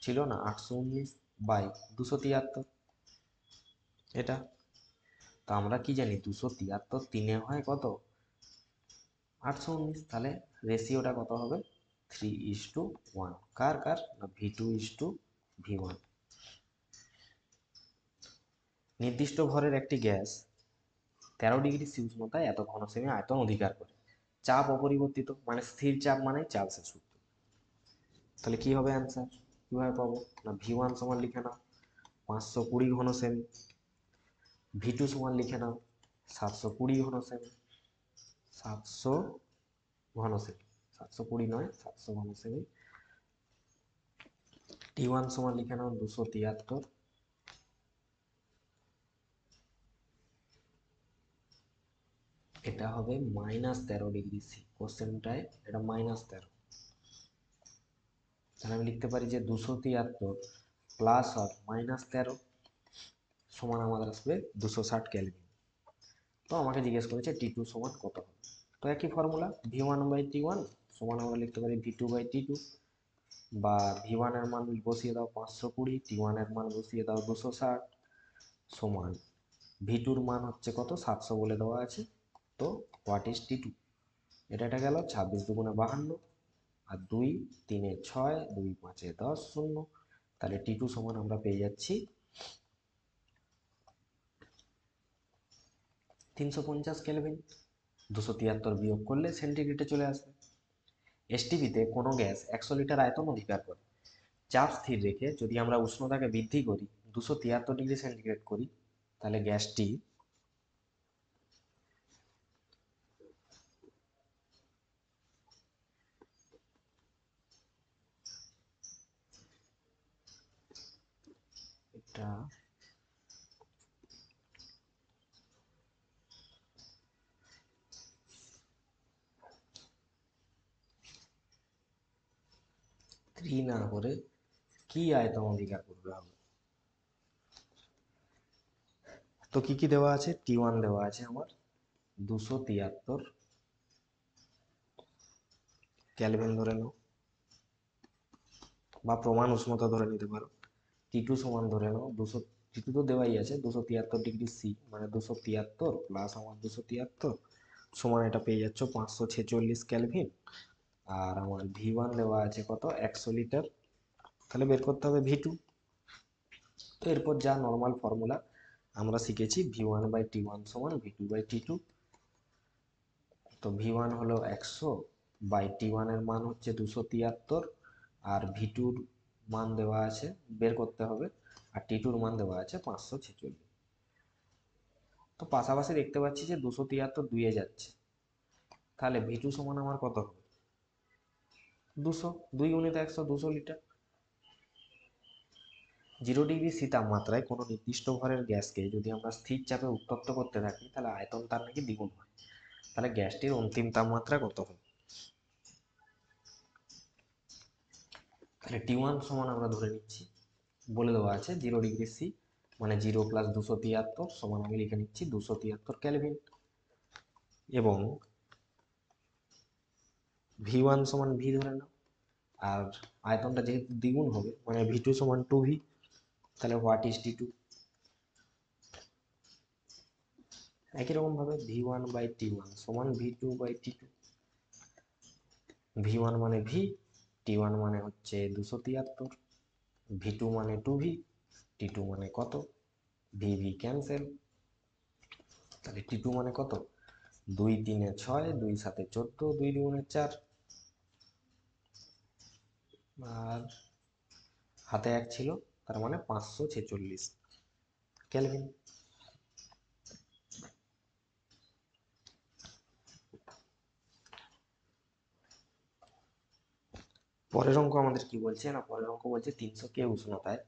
S1: ছিল না 819/273, এটা তো আমরা কি জানি 273 3 হয় কত 819, তাহলে রেশিওটা কত হবে 3:1, কার কার না V2:V1। নির্দিষ্ট ভরের একটি গ্যাস 13°C উষ্ণতায় এত ঘনসেমি আয়তন অধিকার করে, চাপ অপরিবর্তিত, মানে স্থির চাপ মানে চার্লসের সূত্র। তাহলে কি হবে অ্যান্সার, কিভাবে পাবো না V1 সমান লিখে নাও 520 ঘনসেমি, V2 সমান লিখে নাও 720 ঘনসেমি, 700 ঘনসেমি, 720 নয় 700 ঘনসেমি। T1 সমান লিখে নাও 273, এটা হবে -13°C, কোশ্চেনটায় এটা -13, তাহলে আমি লিখতে পারি যে 273 প্লাস অর -13 সমান আমাদের আসবে 260 কেলভিন। তো আমাকে জিজ্ঞেস করেছে T2 সমান কত হবে, তো একই ফর্মুলা V1/T1 সমান আমরা লিখতে পারি V2/T2, বা V1 এর মান বসিয়ে দাও 520, T1 এর মান বসিয়ে দাও 260, সমান V2 এর মান হচ্ছে কত 700 বলে দেওয়া আছে, তো হোয়াট ইজ T2, এটা গেল 26 দুগুণে 52, আর 2 3 6, 2 5 10 0, তাহলে T2 সমান আমরা পেয়ে যাচ্ছি 350 কেলভিন। 273 বিয়োগ করলে সেন্টিগ্রেডে চলে আসবে। এসটিপিতে কোনো গ্যাস 100 লিটার আয়তন অধিকার করে, চাপ স্থির রেখে যদি আমরা উষ্ণতাকে বৃদ্ধি করি 273°C করি, তাহলে গ্যাসটি এটা 3 না করে কি আয়তন অধিকার করবে হবে, তো কি কি দেওয়া আছে, T1 দেওয়া আছে আমার 273 কেলভিন ধরে নাও, বা প্রমাণ উষ্ণতা ধরে নিতে পারো। T2 সমান ধরে নাও 200, T2 তো দেওয়াই আছে 273°C, মানে 273 প্লাস আমার 273 সমান এটা পেয়ে যাচ্ছ 546 কেলভিন। আর আমার V1 দেওয়া আছে কত 100 লিটার, তাহলে বের করতে হবে V2। তো এরপর যা নর্মাল ফর্মুলা আমরা শিখেছি V1/T1 সমান V2/T2, তো V1 হলো 100 বাই T1 এর মান হচ্ছে 273, আর V2 এর মান দেওয়া আছে বের করতে হবে, আর T2 এর মান দেওয়া আছে 546। তো পাশাপাশি দেখতে পাচ্ছি যে 273 দুইয়ে যাচ্ছে, তাহলে V2 সমান আমার কত হবে 200, 2 গুণিত 100 200 লিটার। 0°C তাপমাত্রায় কোনো নির্দিষ্ট ভরের গ্যাসকে যদি আমরা স্থির চাপে উত্তপ্ত করতে থাকি তাহলে আয়তন তার নাকি দ্বিগুণ হয়, তাহলে গ্যাসটির অন্তিম তাপমাত্রা কত হবে, তাহলে T1 সমান আমরা ধরে নিচ্ছি, বলে দেওয়া আছে 0°C মানে 0 + 273 সমান আমি লিখে নিচ্ছি 273 কেলভিন, এবং V1 সমান V ধরে নাও, আর আয়তনটা যেহেতু দ্বিগুণ হবে মানে V2 সমান 2V, তাহলে হোয়াট ইজ T2, একই রকম ভাবে V1/T1 সমান V2/T2, V1 মানে V, T1 মানে হচ্ছে 273, V2 মানে 2V, T2 মানে কত, VV ক্যান্সেল, তাহলে T2 মানে কত 2 3 6, 2 7 14, 2 2 4, আর হাতে 1 ছিল, তার মানে 546 কেলভিন। পরের অঙ্ক আমাদের কি বলছে না, পরের অঙ্ক বলছে 300 কে উষ্ণতায়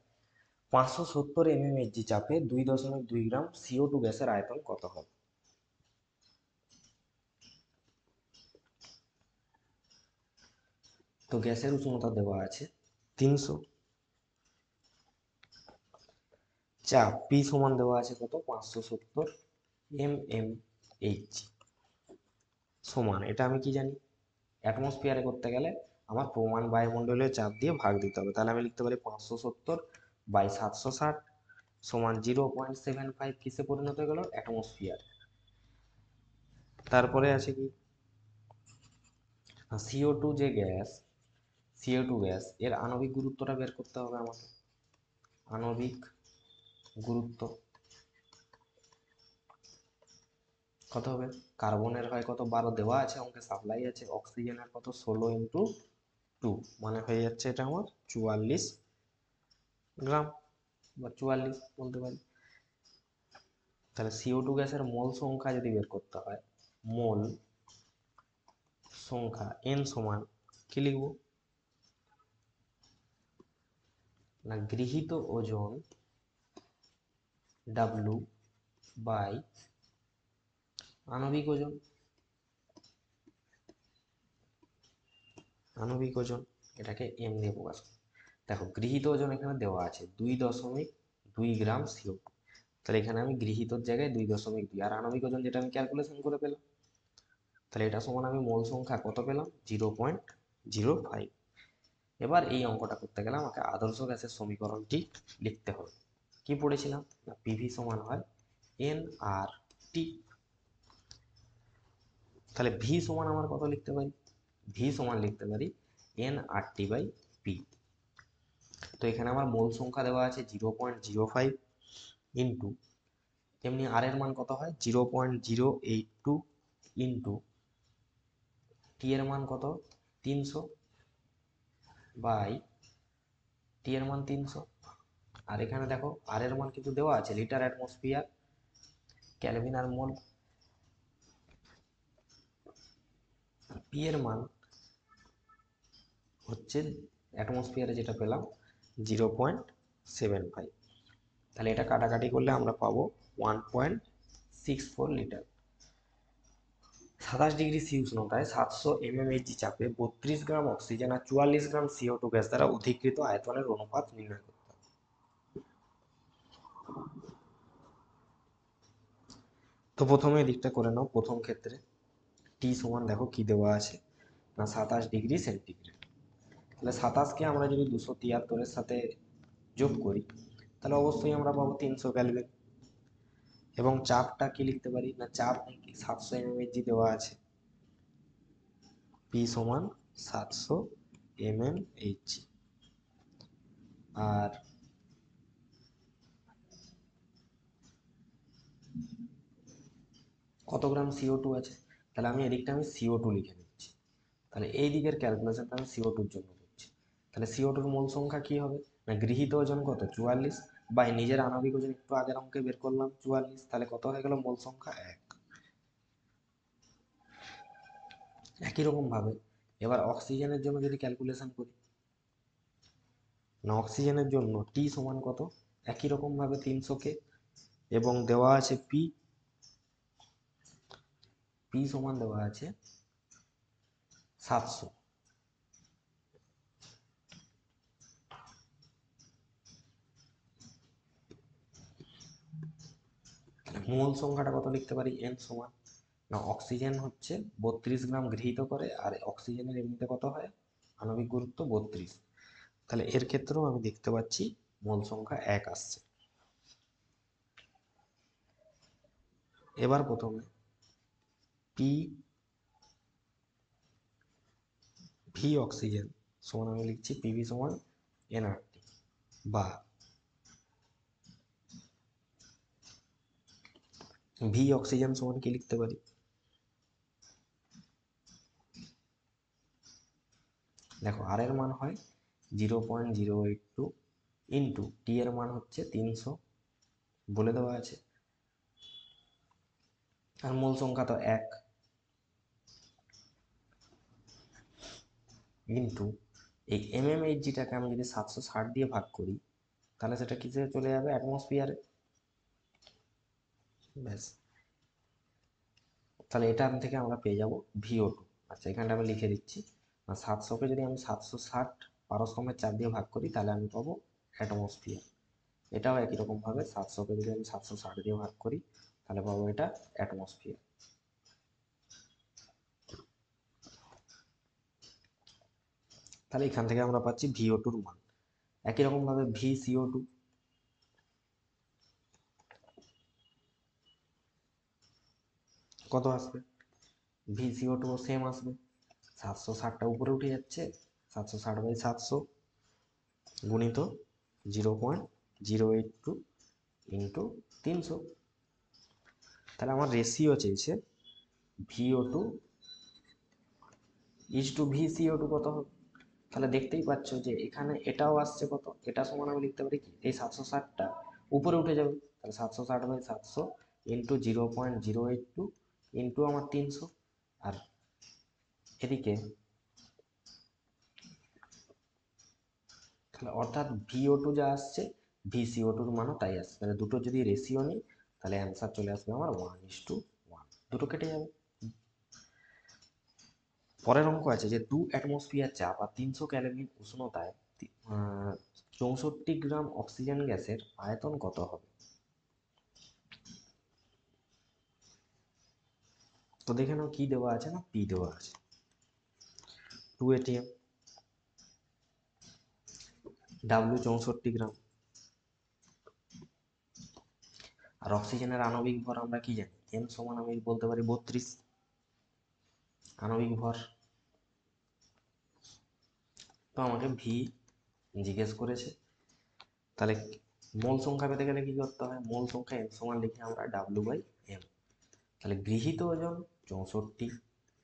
S1: 570 mmHg চাপে 2.2 গ্রাম CO2 গ্যাসের আয়তন কত হবে? তো গ্যাসের উষ্ণতা দেওয়া আছে 300, চাপ পি সমান দেওয়া আছে কত 570 mmHg সমান, এটা আমি কি জানি, অ্যাটমসফিয়ারে করতে গেলে আমার প্রমাণ বায়ুমণ্ডলীয় চাপ দিয়ে ভাগ দিতে হবে। তাহলে আমি লিখতে পারি 570/760 সমান 0.75 কিসে পরিণত হয়ে গেল, অ্যাটমসফিয়ার। তারপরে আছে কি CO2 যে গ্যাস, CO2 গ্যাস এর আণবিক গুরুত্বটা বের করতে হবে আমাকে। আণবিক গুরুত্ব কত হবে, কার্বনের হয় কত 12 দেওয়া আছে অঙ্কে, সাপ্লাই আছে, অক্সিজেনের কত 16 × 2 মানে হয়ে যাচ্ছে এটা আমার 44 গ্রাম বা 44 বলতে পারি। তাহলে CO2 গ্যাসের মোল সংখ্যা যদি বের করতে হয়, মোল সংখ্যা n সমান কি লিখব না, গৃহীত ওজন W বাই আণবিক ওজন। আণবিক ওজন এটাকে m দিয়ে প্রকাশ করি। দেখো গৃহীত ওজন এখানে দেওয়া আছে 2.2 গ্রাম CO2, তাহলে এখানে আমি গৃহীতর জায়গায় 2.2, আর আণবিক ওজন যেটা আমি ক্যালকুলেশন করে পেলাম, তাহলে এটা সমান আমি মোল সংখ্যা কত পেলাম 0.05। এবার এই অঙ্কটা করতে গেলে আমাকে আদর্শ গ্যাসের সমীকরণটি লিখতে হবে। কি পড়েছিলাম না, পিভি সমান হয় nRT। তাহলে ভি সমান আমার কত লিখতে পারি, ভি সমান লিখতে পারি nRT/P। তো এখানে আমার মোল সংখ্যা দেওয়া আছে 0.05 ইন্টু, এমনি আর এর মান কত হয় 0.082 ইন্টু টি এর মান কত 300 বাই টি এর মান 300, আর এখানে দেখো আর এর মান কিন্তু দেওয়া আছে লিটার অ্যাটমসফিয়ার কেলভিন আর মোল, পি এর মান হচ্ছে অ্যাটমসফিয়ারে যেটা পেলাম 0.75, তাহলে এটা কাটাকাটি করলে আমরা পাবো 1.64 লিটার। 27°C উষ্ণতায় 700 mmHg চাপে 32 গ্রাম অক্সিজেন আর 44 গ্রাম CO2 গ্যাস দ্বারা অধিকৃত আয়তনের অনুপাত নির্ণয় করতে হবে। তো প্রথমে এদিকটা করে নাও। প্রথম ক্ষেত্রে টি সমান দেখো কি দেওয়া আছে না 27°C, তাহলে 27কে আমরা যদি 273-এর সাথে যোগ করি তাহলে অবশ্যই আমরা পাবো 300 ক্যালভিন। এবং চাপটা কি লিখতে পারি না, চাপ 700 mmHg দেওয়া আছে, পি সমান 700 mmHg, আর কত গ্রাম CO2 আছে, তাহলে আমি এদিকটা আমি CO2 লিখে নিচ্ছি। তাহলে এই দিকের ক্যালকুলেশনটা আমি CO2-র জন্য করছি। তাহলে CO2-র মোল সংখ্যা কি হবে না, গৃহীত ওজন কত 44 বাই নিজের আণবিক ওজন একটু আগের অঙ্কে বের করলাম 44, তাহলে কত হয়ে গেল মোল সংখ্যা 1। একই রকম ভাবে এবার অক্সিজেনের জন্য যদি ক্যালকুলেশন করি না, অক্সিজেনের জন্য টি সমান কত, একই রকম ভাবে 300 কে, এবং দেওয়া আছে পি, পি সমান দেওয়া আছে 700। মোল সংখ্যাটা কত লিখতে পারি, এন সমান না, অক্সিজেন হচ্ছে 32 গ্রাম গৃহীত করে, আর অক্সিজেনের এমনিতে কত হয় আণবিক গুরুত্ব 32, তাহলে এর ক্ষেত্রেও আমি দেখতে পাচ্ছি মোল সংখ্যা 1 আসছে। এবার প্রথমে পি ভি অক্সিজেন সমান আমি লিখছি পিভি সমান এনআরটি, বা ভি অক্সিজেন সমান কি লিখতে পারি দেখো আর এর মান হয় 0.082 ইন্টু টি এর মান হচ্ছে 300 বলে দেওয়া আছে, আর মোল সংখ্যা তো 1 ইন্টু এই MmHgটাকে আমি যদি 760 দিয়ে ভাগ করি তাহলে সেটা কিসে চলে যাবে, অ্যাটমসফিয়ারে। ব্যাস, তাহলে এটার থেকে আমরা পেয়ে যাব VO2। আচ্ছা, এখানটা আমি লিখে দিচ্ছি, 700কে যদি আমি 760 পারসমের 4 দিয়ে ভাগ করি তাহলে আমি পাবো অ্যাটমসফিয়ার। এটাও একই রকমভাবে 700কে যদি আমি 760 দিয়ে ভাগ করি তাহলে পাবো এটা অ্যাটমসফিয়ার। তাহলে এখান থেকে আমরা পাচ্ছি VO2-র মান। একই রকমভাবে VCO2, কত আসবে? VCO2 সেম আসবে, 760টা উপরে উঠে যাচ্ছে, 760/700 গুণিত 0.082 ইন্টু 300। তাহলে আমার রেশিও চেয়েছে VO2 ইজটু VCO2 কত হবে। তাহলে দেখতেই পাচ্ছ যে এখানে এটাও আসছে কত, এটা সমান আমি লিখতে পারি কি, এই 760টা উপরে উঠে যাবে, তাহলে 760/700 ইন্টু 0.082 ইন্টু আমার 300, আর এদিকে তাহলে অর্থাৎ VO2 যা আসছে VCO2-র মানও তাই আসছে। তাহলে দুটো যদি রেশিও নিই তাহলে অ্যান্সার চলে আসবে আমার 1:1, দুটো কেটে যাবে। পরের অঙ্ক আছে যে 2 অ্যাটমসফিয়ার চাপ আর 300 ক্যালভিন উষ্ণতায় 64 গ্রাম অক্সিজেন গ্যাসের আয়তন কত হবে। তো দেখে নাও কি দেওয়া আছে, না পি দেওয়া আছে, 2 ATM, ডাব্লিউ 64 গ্রাম, আর অক্সিজেনের আণবিক ভর আমরা কি জানি, এম সমান আমি বলতে পারি 32 আণবিক ভর। তো আমাকে ভি জিজ্ঞেস করেছে, তাহলে মোল সংখ্যা পেতে গেলে কি করতে হয়, মোল সংখ্যা এম সমান লিখে আমরা W/M। তাহলে গৃহীত ওজন 64,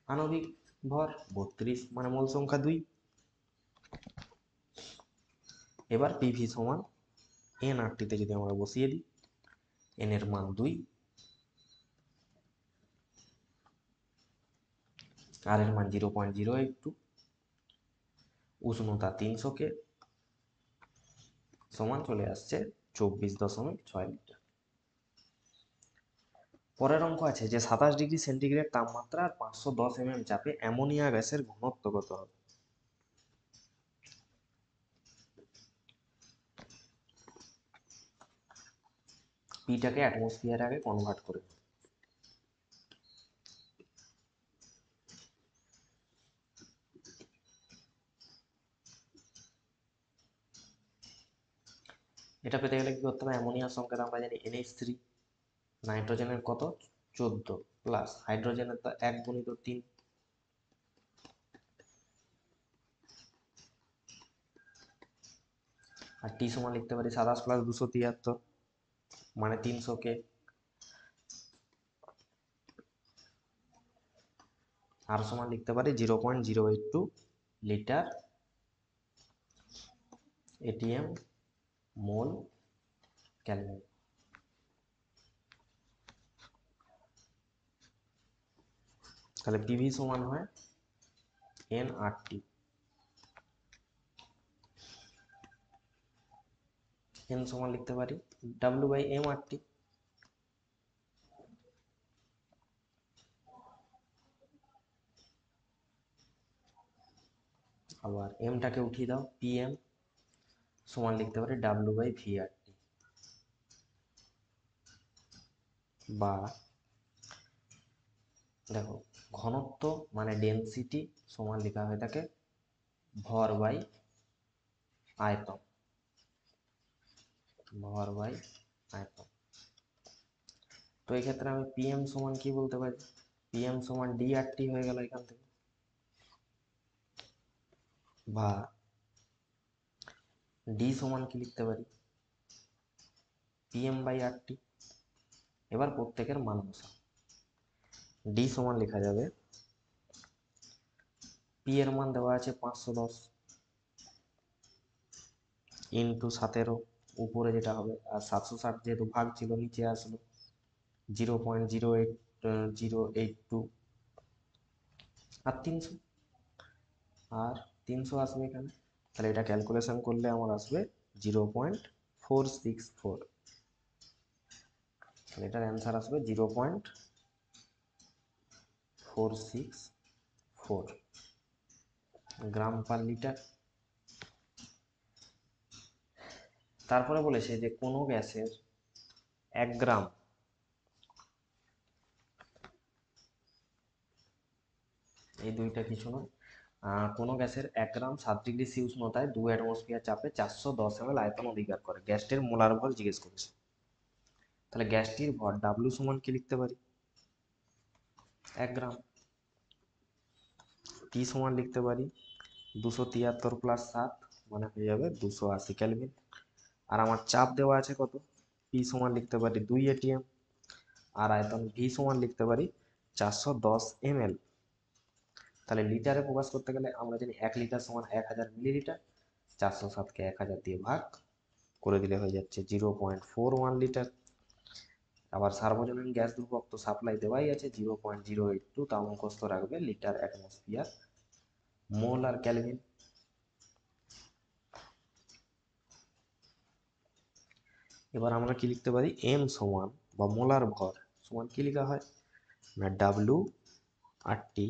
S1: আণবিক ভর 32, মানে মোল সংখ্যা 2। এবার পিভি সমান NRT তে যদি আমরা বসিয়ে দিই, এন এর মান 2, আর এর মান 0.082, উষ্ণতা 300 K, সমান চলে আসছে 24.6 লিটার। পরের অঙ্ক আছে যে 27°C তাপমাত্রা আর 510 mm চাপে অ্যামোনিয়া গ্যাসের ঘনত্ব কত হবে। পিটাকে অ্যাটমসফিয়ারে আগে কনভার্ট করে, এটা পেতে গেলে কি করতে হবে, অ্যামোনিয়ার সংখ্যা আমরা জানি NH3, নাইট্রোজেনের কত 14 প্লাস হাইড্রোজেনের তো 1 গুণিত 3, আর টি সমান লিখতে পারি 27 প্লাস 273 মানে 300 K, আর সমান লিখতে পারি 0.082 লিটার ATM মোল ক্যালভিন। তাহলে পিভি সমান হয় NRT, এন সমান লিখতে পারি W/MRT। আবার এমটাকে উঠিয়ে দাও, PM সমান লিখতে পারি W/VRT, বা দেখো ঘনত্ব মানে ডেনসিটি সমান লেখা হয়ে থাকে ভর বাই আয়তন, ভর বাই আয়তন। তো এই ক্ষেত্রে আমি PM সমান কি বলতে পারি, PM সমান DRT হয়ে গেল এখান থেকে, বা ডি সমান কি লিখতে পারি PM/RT। এবার প্রত্যেকের মান বসাও, ডি সমান লেখা যাবে, পি এর মান দেওয়া আছে 510, ইন্টু 17 উপরে যেটা হবে, আর 760 যেহেতু ভাগ ছিল নিচে আসলো 0.08082 আর 300, আর 300 আসবে এখানে। তাহলে এটা ক্যালকুলেশন করলে আমার আসবে 0.464। তাহলে এটার অ্যান্সার আসবে 0.464 গ্রাম পার লিটার। তারপরে বলেছে যে কোনো গ্যাসের 1 গ্রাম, এই দুইটা কিছু নয়, কোনো গ্যাসের 1 গ্রাম 7 ডিগ্রি সি উষ্ণতায় 2 অ্যাটমসফিয়ার চাপে 410 ml আয়তন অধিকার করে। গ্যাসটির মোলার ভর জিজ্ঞেস করেছে। তাহলে গ্যাসটির ভর ডাব্লিউ সমান কি লিখতে পারি? 1 গ্রাম। টি সমান লিখতে পারি 273 প্লাস 7 মানে হয়ে যাবে 280 কেলভিন। আর আমার চাপ দেওয়া আছে কত? পি সমান লিখতে পারি 2 এটিএম। আর আয়তন ভি সমান লিখতে পারি 410 ml। তাহলে লিটারে প্রকাশ করতে গেলে আমরা জানি 1 লিটার সমান 1000 মিলিলিটার। 407কে 1000 দিয়ে ভাগ করে দিলে হয়ে যাচ্ছে 0.41 লিটার। আবার সার্বজনীন গ্যাস ধ্রুবক তো সাপ্লাই দেওয়াই আছে 0.082, তা মুখস্থ রাখবে লিটার অ্যাটমসফিয়ার মোল আর ক্যালভিন। এবার আমরা কি লিখতে পারি? এম সমান বা মোলার ভর সমান কি লেখা হয় না W R T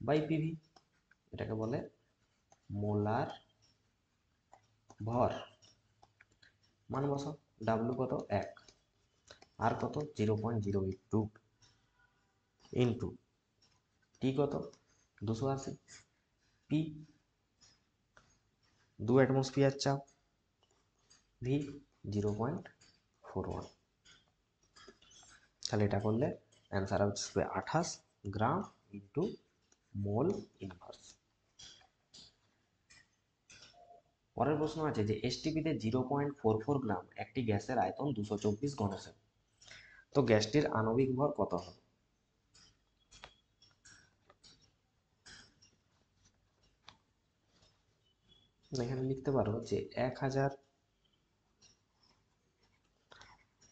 S1: by PV. এটাকে বলে মোলার ভর। মান বসাও, ডাব্লিউ কত 1 আর কত 0.082 ইন্টু টি কত 280, পি 2 অ্যাটমসফিয়ার চাপ, ভি 0.41। তাহলে এটা করলে অ্যান্সার আসবে 28 গ্রাম ইন্টু মোল ইনভার্স। পরের প্রশ্ন আছে যে এসটিপিতে 0.44 গ্রাম একটি গ্যাসের আয়তন 224 ঘনসেমি। তো গ্যাসটির আণবিক ভর কত হবে? এখানে লিখতে পারো যে 1000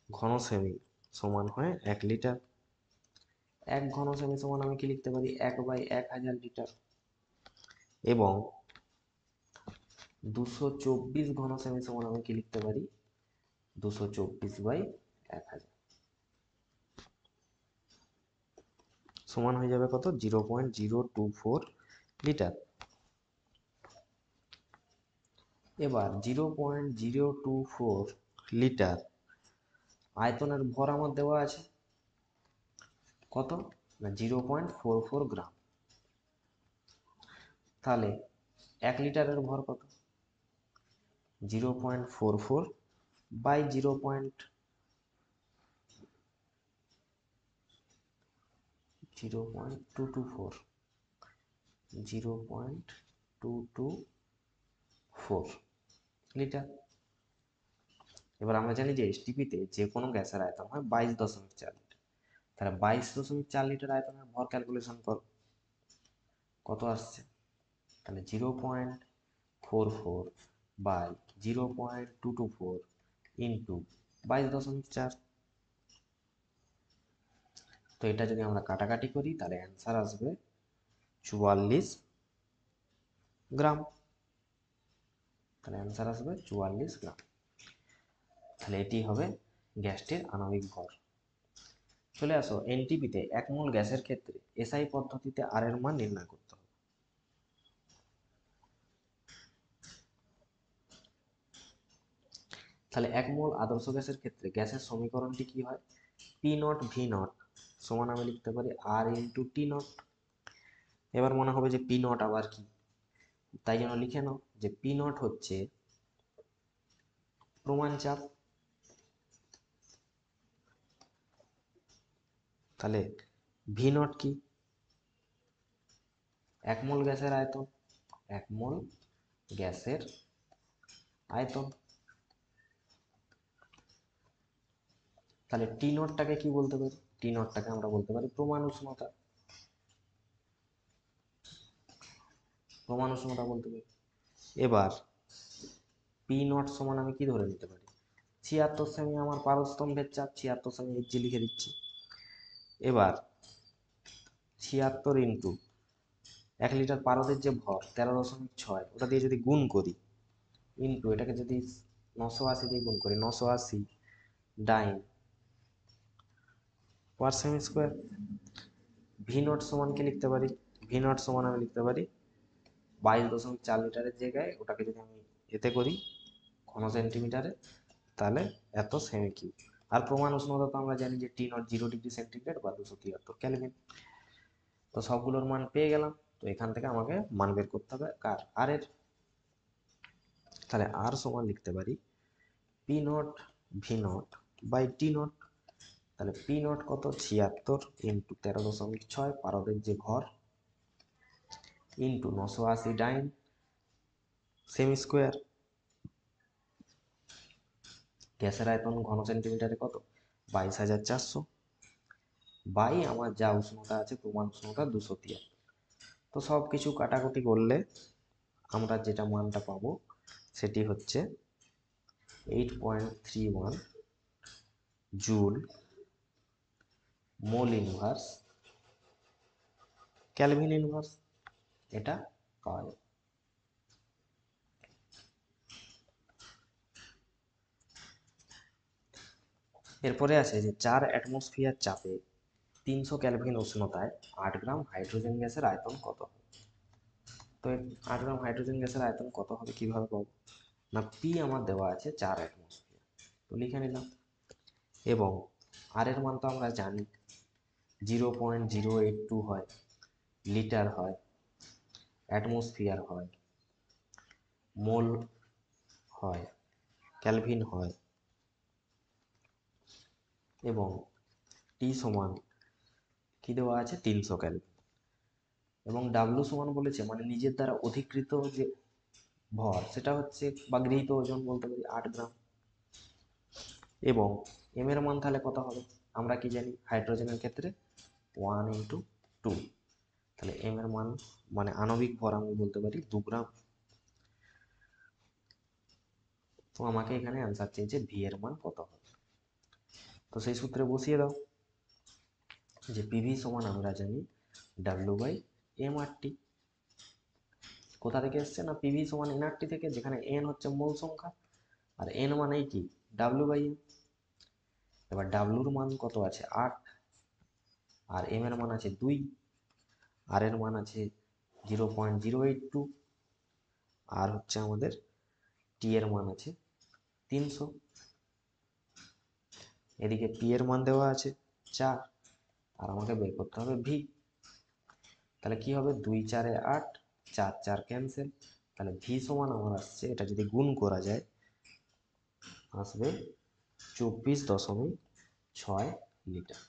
S1: ঘনসেমি সমান হয় 1 লিটার। 1 ঘনসেমি সমান আমি কি লিখতে পারি 1/1000 লিটার। এবং 224 ঘনসেমি সমান আমি কি লিখতে পারি 224/1000 সমান হয়ে যাবে কত 0.024 লিটার। এবার 0.024 লিটার আয়তনের ভর আমার দেওয়া আছে কত না 0.44 গ্রাম। তাহলে 1 লিটারের ভর কত 0.44 বাই 0.224 লিটার। এবার আমরা জানি যে এসটিপিতে যে কোনো গ্যাসের আয়তন হয় 22.4 লিটার। তাহলে 22.4 লিটার আয়তনের ভর ক্যালকুলেশন করো কত আসছে। তাহলে 0.44 বাই 0.224 ইন্টু 22.4। তো এটা যদি আমরা কাটাকাটি করি তাহলে অ্যান্সার আসবে 44 গ্রাম। তাহলে অ্যান্সার আসবে 44 গ্রাম। তাহলে এটি হবে গ্যাসটির আণবিক ভর। চলে আসো এনটিপিতে 1 মোল গ্যাসের ক্ষেত্রে এসআই পদ্ধতিতে আর এর মান নির্ণয় করতে হবে। তাহলে 1 মোল আদর্শ গ্যাসের ক্ষেত্রে গ্যাসের সমীকরণটি কি হয় পি নট ভি নট সমান আমি লিখতে পারি আর ইন্টু টি নট। এবার মনে হবে যে পি নট আবার কি, তাই জন্য লিখে নাও যে পি নট হচ্ছে প্রমাণ চাপ। তাহলে ভি নট কি 1 মোল গ্যাসের আয়তন, 1 মোল গ্যাসের আয়তন। তাহলে টি নটটাকে কি বলতে পারি, টি নটটাকে আমরা বলতে পারি প্রমাণ উষ্ণতা, প্রমাণ উষ্ণতা বলতে পারি। এবার পি নট সমান আমি কি ধরে নিতে পারি, 76 সেমি আমার পারস্তম্ভের চাপ, 76 সেমি এইচ জি লিখে দিচ্ছি। এবার 76 ইন্টু 1 লিটার পারদের যে ভর 13.6, ওটা দিয়ে যদি গুণ করি, ইন্টু এটাকে যদি 980 দিয়ে গুণ করি, 980 ডাইন পার সেমি স্কোয়ার। ভি নট সমান কি লিখতে পারি, ভি নট সমান আমি লিখতে পারি 22.4 লিটারের জায়গায় ওটাকে যদি আমি এতে করি ঘন সেন্টিমিটারে, তাহলে এত সেমি কিউব। আর প্রমাণ উষ্ণতা তো আমরা জানি যে টি নট 0°C বা 273 কেলভিন। তো সবগুলোর মান পেয়ে গেলাম। তো এখান থেকে আমাকে মান বের করতে হবে কার, আর এর। তাহলে আর সমান লিখতে পারি P nought V nought by T nought. তাহলে পি নট কত, 76 ইন্টু 13.6 পারদের যে ভর, ইন্টু 980 ডাইন সেমি স্কোয়ার। গ্যাসের আয়তন ঘন সেন্টিমিটারে কত, 22,400 বাই আমার যা উষ্ণতা আছে প্রমাণ উষ্ণতা 273। তো সব কিছু কাটাকুটি করলে আমরা যেটা মানটা পাবো সেটি হচ্ছে 8.31 joule mole inverse Calvin inverse, এটা পাওয়া যায়। এরপরে আছে যে 4 অ্যাটমসফিয়ার চাপে 300 ক্যালভিন উষ্ণতায় 8 গ্রাম হাইড্রোজেন গ্যাসের আয়তন কত হবে। তো 8 গ্রাম হাইড্রোজেন গ্যাসের আয়তন কত হবে কিভাবে পাবো, না পি আমার দেওয়া আছে 4 অ্যাটমসফিয়ার, তো লিখে নিলাম। এবং আর এর মান তো আমরা জানি 0.082 হয়, লিটার হয়, অ্যাটমসফিয়ার হয়, মোল হয়, ক্যালভিন হয়, এবং টি সমান কি দেওয়া আছে 300 ক্যালভিন, এবং ডাব্লু সমান বলেছে মানে নিজের দ্বারা অধিকৃত যে ভর সেটা হচ্ছে বা গৃহীত ওজন বলতে পারি 8 গ্রাম। এবং এম এর মান তাহলে কত হবে, আমরা কি জানি হাইড্রোজেনের ক্ষেত্রে 1 × 2, তাহলে এম এর মান মানে আণবিক ভর আমি বলতে পারি 2 গ্রাম। তো আমাকে এখানে অ্যান্সার চেয়েছে ভি এর মান কত হবে, তো সেই সূত্রে বসিয়ে দাও যে পিভি সমান আমরা জানি ডাব্লিউ বাই এম আর টি। কোথা থেকে এসছে না পিভি সমান এন আর টি থেকে, যেখানে এন হচ্ছে মোল সংখ্যা আর এন মানেই কি ডাব্লিউ বাই এম। এবার ডাব্লুর মান কত আছে 8, আর এম এর মান আছে 2, আর এর মান আছে 0.082, আর হচ্ছে আমাদের টি এর মান আছে 300। এদিকে পি এর মান দেওয়া আছে 4, আর আমাকে বের করতে হবে ভি। তাহলে কি হবে 2 4 এ 8, 4 4 ক্যান্সেল, তাহলে ভি সমান আমার আসছে, এটা যদি গুণ করা যায় আসবে 24.6 লিটার।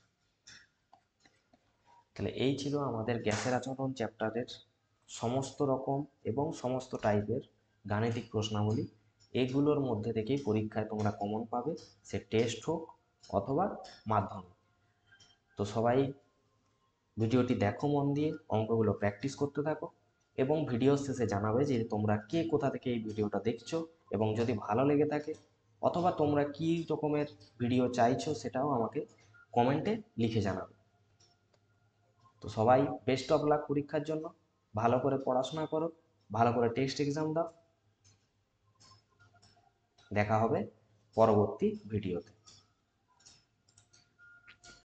S1: তাহলে এই ছিল আমাদের গ্যাসের আচরণ চ্যাপ্টারের সমস্ত রকম এবং সমস্ত টাইপের গাণিতিক প্রশ্নাবলী। এগুলোর মধ্যে থেকেই পরীক্ষায় তোমরা কমন পাবে, সে টেস্ট হোক অথবা মাধ্যমিক। তো সবাই ভিডিওটি দেখো মন দিয়ে, অঙ্কগুলো প্র্যাকটিস করতে থাকো, এবং ভিডিও শেষে জানাবে যে তোমরা কে কোথা থেকে এই ভিডিওটা দেখছো, এবং যদি ভালো লেগে থাকে অথবা তোমরা কী রকমের ভিডিও চাইছো সেটাও আমাকে কমেন্টে লিখে জানাবে। তো সবাই বেস্ট অফ লাক পরীক্ষার জন্য, ভালো করে পড়াশোনা করো, ভালো করে টেস্ট এক্সাম দাও। দেখা হবে পরবর্তী ভিডিওতে।